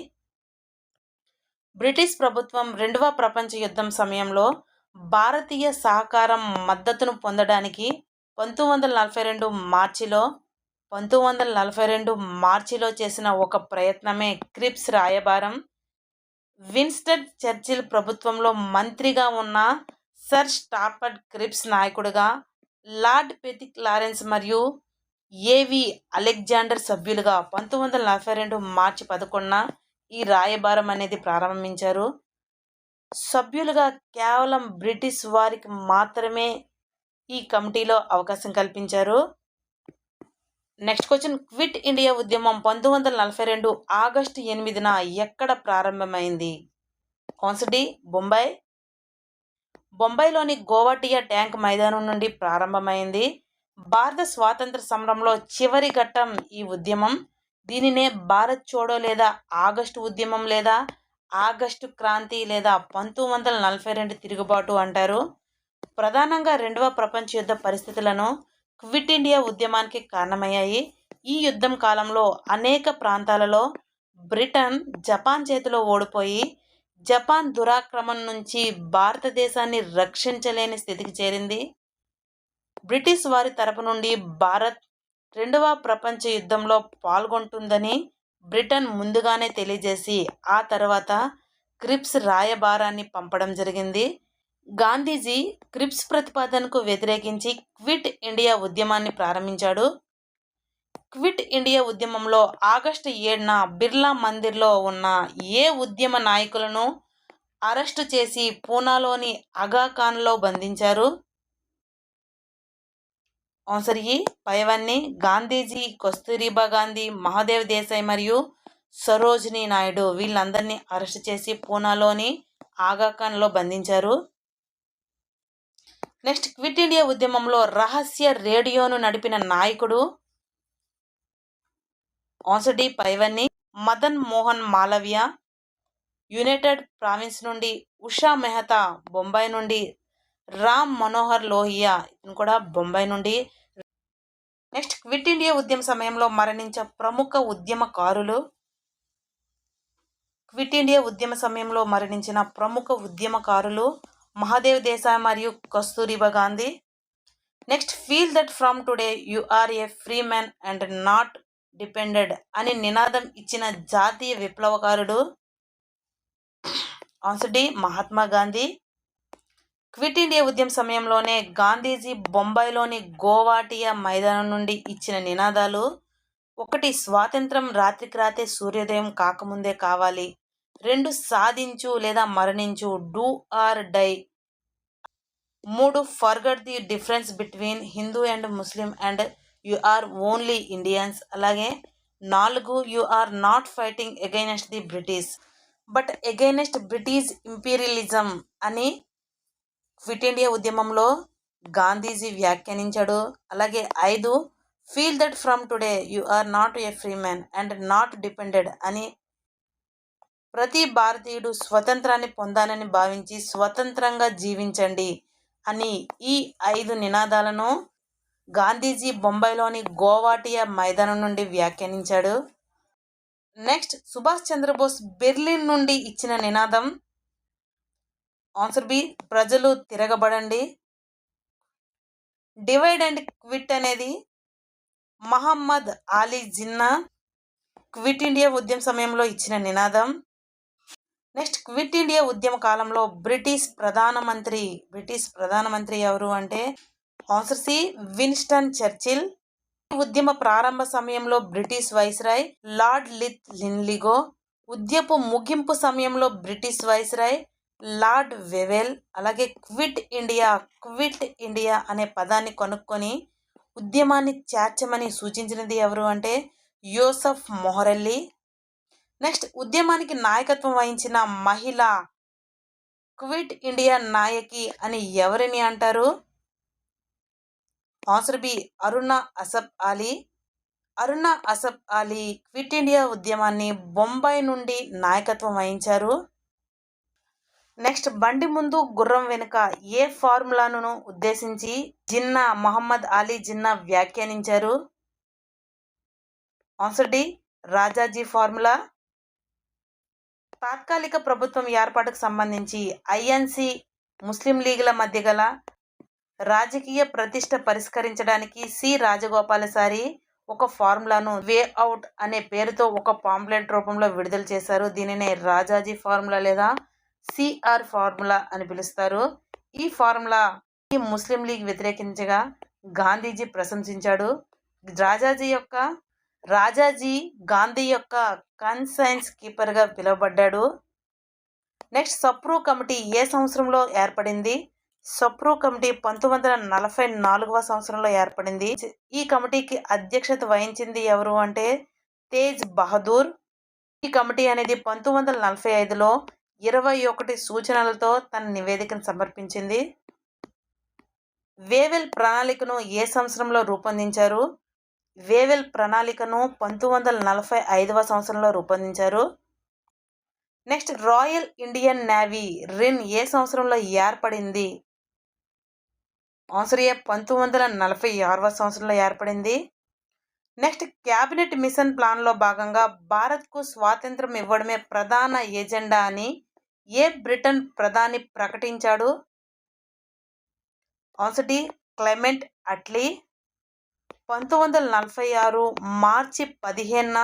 బ్రిటిష్ ప్రభుత్వం రెండవ ప్రపంచ యుద్ధం సమయంలో భారతీయ సహకారం మద్దతును పొందడానికి 1942 మార్చిలో చేసిన ఒక ప్రయత్నమే క్రిప్స్ రాయబారం. విన్స్టన్ చర్చిల్ ప్రభుత్వంలో మంత్రిగా ఉన్న సర్ స్టాఫర్డ్ క్రిప్స్ నాయకుడిగా, లార్డ్ పెతిక్ లారెన్స్ మరియు ఏవి అలెగ్జాండర్ సభ్యులుగా 1942 మార్చి 11న ఈ రాయబారం అనేది ప్రారంభించారు. సభ్యులుగా కేవలం బ్రిటిష్ వారికి మాత్రమే ఈ కమిటీలో అవకాశం కల్పించారు. నెక్స్ట్ క్వశ్చన్, క్విట్ ఇండియా ఉద్యమం 1942 ఆగస్టు 8న ఎక్కడ ప్రారంభమైంది? Answer D Bombay. బొంబాయిలోని గోవాటియా ట్యాంక్ మైదానం నుండి ప్రారంభమైంది. భారత స్వాతంత్ర సమరంలో చివరి ఘట్టం ఈ ఉద్యమం. దీనినే భారత్ చోడో లేదా ఆగస్టు ఉద్యమం లేదా ఆగస్టు క్రాంతి లేదా 1942 తిరుగుబాటు అంటారు. ప్రధానంగా రెండవ ప్రపంచ యుద్ధ పరిస్థితులను క్విట్ ఇండియా ఉద్యమానికి కారణమయ్యాయి. ఈ యుద్ధం కాలంలో అనేక ప్రాంతాలలో బ్రిటన్ జపాన్ చేతిలో ఓడిపోయి జపాన్ దురాక్రమణ నుంచి భారతదేశాన్ని రక్షించలేని స్థితికి చేరింది. బ్రిటిష్ వారి తరపు నుండి భారత్ రెండవ ప్రపంచ యుద్ధంలో పాల్గొంటుందని బ్రిటన్ ముందుగానే తెలియజేసి ఆ తర్వాత క్రిప్స్ రాయబారాన్ని పంపడం జరిగింది. గాంధీజీ క్రిప్స్ ప్రతిపాదనకు వ్యతిరేకించి క్విట్ ఇండియా ఉద్యమాన్ని ప్రారంభించాడు. క్విట్ ఇండియా ఉద్యమంలో ఆగస్టు 7న బిర్లా మందిర్లో ఉన్న ఏ ఉద్యమ నాయకులను అరెస్టు చేసి పూనాలోని ఆగాఖాన్లో బంధించారు? ఆన్సర్ ఈ పైవన్నీ. గాంధీజీ, కస్తూరిబా గాంధీ, మహాదేవ్ దేశాయ్ మరియు సరోజినీ నాయుడు వీళ్ళందరినీ అరెస్టు చేసి పూనాలోని ఆగాఖాన్లో బంధించారు. నెక్స్ట్, క్విట్ ఇండియా ఉద్యమంలో రహస్య రేడియోను నడిపిన నాయకుడు? ఆన్సర్ డి పైవన్నీ. మదన్ మోహన్ మాలవ్య యునైటెడ్ ప్రావిన్స్ నుండి, ఉషా మెహతా బొంబాయి నుండి, రామ్ మనోహర్ లోహియా ఇతను కూడా బొంబాయి నుండి. నెక్స్ట్, క్విట్ ఇండియా ఉద్యమ సమయంలో మరణించిన ప్రముఖ ఉద్యమకారులు? క్విట్ ఇండియా ఉద్యమ సమయంలో మరణించిన ప్రముఖ ఉద్యమకారులు మహాదేవ్ దేశాయ్ మరియు Kasturba Gandhi. Next, feel that from today you are a free man and not depended అని నినాదం ఇచ్చిన జాతీయ విప్లవకారుడు? Answer D Mahatma Gandhi. Quit India ఉద్యమ సమయంలోనే గాంధీజీ బొంబాయిలోని గోవాటియా మైదానం నుండి ఇచ్చిన నినాదాలు: 1 స్వాతంత్రం రాత్రికి రాతే సూర్యోదయం కాకముందే కావాలి. 2 సాధించు లేదా మరణించు, do or die. 3 forget the difference between Hindu and Muslim and you are only Indians. అలాగే 4 you are not fighting against the British but against British imperialism అని క్విట్ ఇండియా ఉద్యమంలో గాంధీజీ వ్యాఖ్యానించాడు. అలాగే 5 feel that from today you are not a free man and not depended అని ప్రతి భారతీయుడు స్వతంత్రాన్ని పొందాలని భావించి స్వతంత్రంగా జీవించండి అని ఈ 5 నినాదాలను గాంధీజీ బొంబాయిలోని గోవాటియా మైదానం నుండి వ్యాఖ్యానించాడు. నెక్స్ట్, సుభాష్ చంద్రబోస్ బెర్లిన్ నుండి ఇచ్చిన నినాదం? ఆన్సర్ బి ప్రజలు తిరగబడండి. డివైడ్ అండ్ క్విట్ అనేది మహమ్మద్ అలీ జిన్నా క్విట్ ఇండియా ఉద్యమ సమయంలో ఇచ్చిన నినాదం. నెక్స్ట్, క్విట్ ఇండియా ఉద్యమ కాలంలో బ్రిటిష్ ప్రధానమంత్రి ఎవరు అంటే ఆన్సర్ సి విన్స్టన్ చర్చిల్. ఉద్యమ ప్రారంభ సమయంలో బ్రిటిష్ వైస్రాయ్ లార్డ్ లిన్లిగో. ఉద్యమ ముగింపు సమయంలో బ్రిటిష్ వైస్రాయ్ లార్డ్ వెవెల్. అలాగే క్విట్ ఇండియా అనే పదాన్ని కనుక్కొని ఉద్యమాన్ని చేర్చమని సూచించినది ఎవరు అంటే యోసెఫ్ మొహరెల్లి. నెక్స్ట్, ఉద్యమానికి నాయకత్వం వహించిన మహిళ క్విట్ ఇండియా నాయకి అని ఎవరిని అంటారు? ఆన్సర్ బి అరుణ అసఫ్ అలీ. అరుణ అసఫ్ అలీ క్విట్ ఇండియా ఉద్యమాన్ని బొంబాయి నుండి నాయకత్వం వహించారు. నెక్స్ట్ బండి ముందు గుర్రం వెనుక ఏ ఫార్ములాను ఉద్దేశించి జిన్నా మొహమ్మద్ అలీ జిన్నా వ్యాఖ్యానించారు? Answer D Rajaji formula. తాత్కాలిక ప్రభుత్వం ఏర్పాటుకు సంబంధించి ఐఎన్సి ముస్లిం లీగ్ల మధ్య గల రాజకీయ ప్రతిష్ట పరిష్కరించడానికి సి రాజగోపాలాచారి ఒక ఫార్ములాను వే అవుట్ అనే పేరుతో ఒక పాంప్లెట్ రూపంలో విడుదల చేశారు. దీనినే రాజాజీ ఫార్ములా లేదా సిఆర్ ఫార్ములా అని పిలుస్తారు. ఈ ఫార్ములా ముస్లిం లీగ్ వ్యతిరేకించగా గాంధీజీ ప్రశంసించాడు. రాజాజీ గాంధీ యొక్క కన్సైన్స్ కీపర్గా పిలువబడ్డాడు. నెక్స్ట్ సప్రూ కమిటీ ఏ సంవత్సరంలో ఏర్పడింది? సప్రూ కమిటీ 1944వ సంవత్సరంలో ఏర్పడింది. ఈ కమిటీకి అధ్యక్షత వహించింది ఎవరు అంటే తేజ్ బహదూర్. ఈ కమిటీ అనేది 1945లో 21 సూచనలతో తన నివేదికను సమర్పించింది. వేవెల్ ప్రణాళికను ఏ సంవత్సరంలో రూపొందించారు? వేవెల్ ప్రణాళికను 1945వ సంవత్సరంలో రూపొందించారు. Next royal Indian navy RIN ఏ సంవత్సరంలో ఏర్పడింది? ఆన్సర్ ఏ 1946వ సంవత్సరంలో ఏర్పడింది. నెక్స్ట్ క్యాబినెట్ మిషన్ ప్లాన్లో భాగంగా భారత్కు స్వాతంత్రం ఇవ్వడమే ప్రధాన ఎజెండా అని ఏ బ్రిటన్ ప్రధాని ప్రకటించాడు? Answer D Clement Attlee. 1946 మార్చి 15న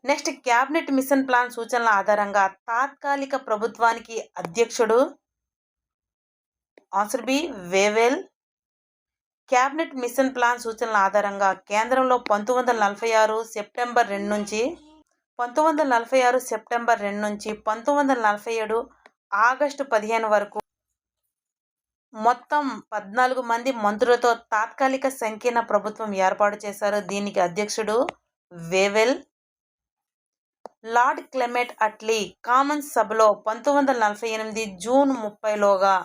నెక్స్ట్ క్యాబినెట్ మిషన్ ప్లాన్ సూచనల ఆధారంగా తాత్కాలిక ప్రభుత్వానికి అధ్యక్షుడు? Answer B Wavell. Cabinet mission plan సూచనల ఆధారంగా కేంద్రంలో 1946 సెప్టెంబర్ 2 నుంచి 1947 ఆగస్టు 15 వరకు మొత్తం 14 మంది మంత్రులతో తాత్కాలిక సంకీర్ణ ప్రభుత్వం ఏర్పాటు చేశారు. దీనికి అధ్యక్షుడు Wavell. Lord Clement Atlee Commons సభలో 1948 జూన్ 30లోగా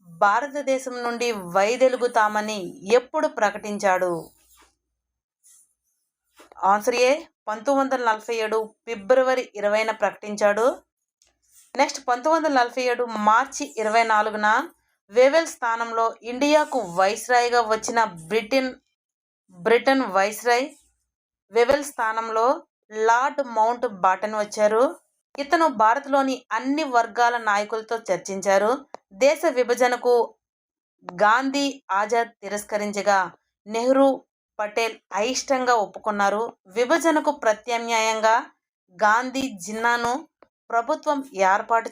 భారతదేశం నుండి వైదొలుగుతామని ఎప్పుడు ప్రకటించాడు? ఆన్సర్ ఏ 1947 ఫిబ్రవరి 20న ప్రకటించాడు. నెక్స్ట్ 1947 మార్చి 24న వేవెల్ స్థానంలో ఇండియాకు వైస్రాయ్గా వచ్చిన బ్రిటన్ వైస్రాయ్ వేవెల్ స్థానంలో లార్డ్ మౌంట్ బాటన్ వచ్చారు. ఇతను భారత్లోని అన్ని వర్గాల నాయకులతో చర్చించారు. దేశ విభజనకు గాంధీ ఆజాద్ తిరస్కరించగా నెహ్రూ పటేల్ అయిష్టంగా ఒప్పుకున్నారు. విభజనకు ప్రత్యామ్నాయంగా గాంధీ జిన్నాను ప్రభుత్వం ఏర్పాటు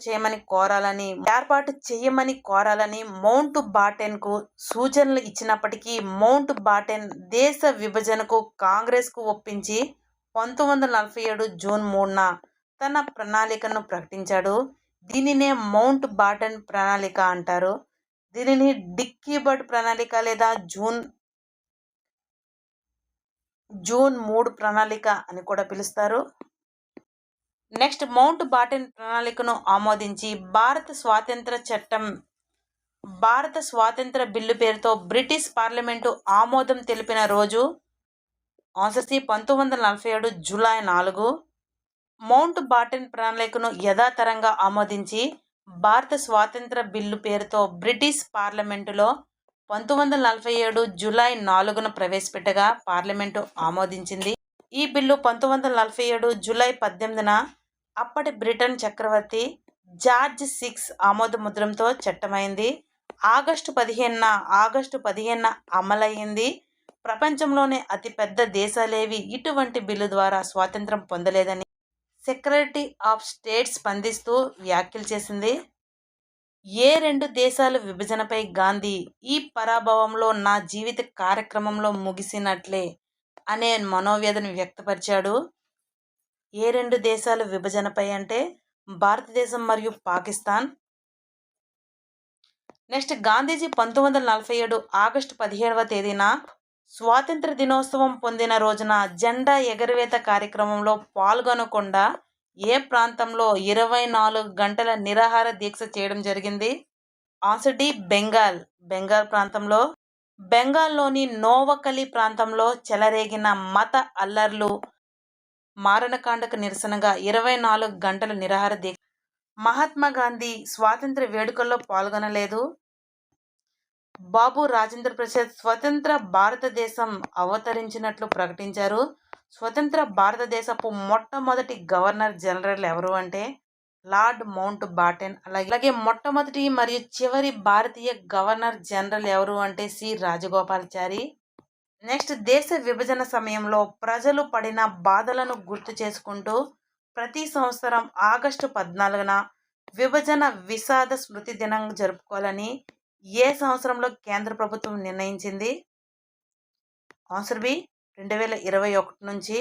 చేయమని కోరాలని మౌంట్ బాటెన్కు సూచనలు ఇచ్చినప్పటికీ మౌంట్ బాటెన్ దేశ విభజనకు కాంగ్రెస్కు ఒప్పించి 1947 జూన్ 3న తన ప్రణాళికను ప్రకటించాడు. దీనినే మౌంట్ బాటన్ ప్రణాళిక అంటారు. దీనిని డిక్కీ బర్డ్ ప్రణాళిక లేదా జూన్ 3 ప్రణాళిక అని కూడా పిలుస్తారు. నెక్స్ట్ మౌంట్ బాటన్ ప్రణాళికను ఆమోదించి భారత స్వాతంత్ర బిల్లు పేరుతో బ్రిటిష్ పార్లమెంటు ఆమోదం తెలిపిన రోజు? ఆన్సర్ సి 1947 జూలై 4. మౌంట్ బాటన్ ప్రణాళికను యథాతథంగా ఆమోదించి భారత స్వాతంత్ర బిల్లు పేరుతో బ్రిటిష్ పార్లమెంటులో 1947 జూలై 4న ప్రవేశపెట్టగా పార్లమెంటు ఆమోదించింది. ఈ బిల్లు 1947 జూలై 18న అప్పటి బ్రిటన్ చక్రవర్తి జార్జ్ 6 ఆమోద ముద్రంతో చట్టమైంది. ఆగస్టు 15న అమలయ్యింది. ప్రపంచంలోనే అతిపెద్ద దేశాలేవి ఇటువంటి బిల్లు ద్వారా స్వాతంత్రం పొందలేదని సెక్రటరీ ఆఫ్ స్టేట్ స్పందిస్తూ వ్యాఖ్యలు చేసింది. ఏ 2 దేశాల విభజనపై గాంధీ ఈ పరాభవంలో నా జీవిత కార్యక్రమంలో ముగిసినట్లే అనే మనోవేదన వ్యక్తపరిచాడు? ఏ 2 దేశాల విభజనపై అంటే భారతదేశం మరియు పాకిస్తాన్. నెక్స్ట్ గాంధీజీ 1947 ఆగస్టు 17వ తేదీన స్వాతంత్ర దినోత్సవం పొందిన రోజున జెండా ఎగరవేత కార్యక్రమంలో పాల్గొనకుండా ఏ ప్రాంతంలో 24 గంటల నిరాహార దీక్ష చేయడం జరిగింది? ఆన్సర్ డి బెంగాల్ ప్రాంతంలో. బెంగాల్లోని నోవకలి ప్రాంతంలో చెలరేగిన మత అల్లర్లు మారణకాండకు నిరసనగా 24 గంటల నిరాహార దీక్ష మహాత్మా గాంధీ స్వాతంత్ర వేడుకల్లో పాల్గొనలేదు. బాబు రాజేంద్ర ప్రసాద్ స్వతంత్ర భారతదేశం అవతరించినట్లు ప్రకటించారు. స్వతంత్ర భారతదేశపు మొట్టమొదటి గవర్నర్ జనరల్ ఎవరు అంటే లార్డ్ మౌంట్ బాటెన్. అలాగే మొట్టమొదటి మరియు చివరి భారతీయ గవర్నర్ జనరల్ ఎవరు అంటే సి రాజగోపాలాచారి. నెక్స్ట్, దేశ విభజన సమయంలో ప్రజలు పడిన బాధలను గుర్తు చేసుకుంటూ ప్రతి సంవత్సరం ఆగస్టు 14న విభజన విషాద స్మృతి దినం జరుపుకోవాలని ఏ సంవత్సరంలో కేంద్ర ప్రభుత్వం నిర్ణయించింది? ఆన్సర్ బి 2021 నుంచి.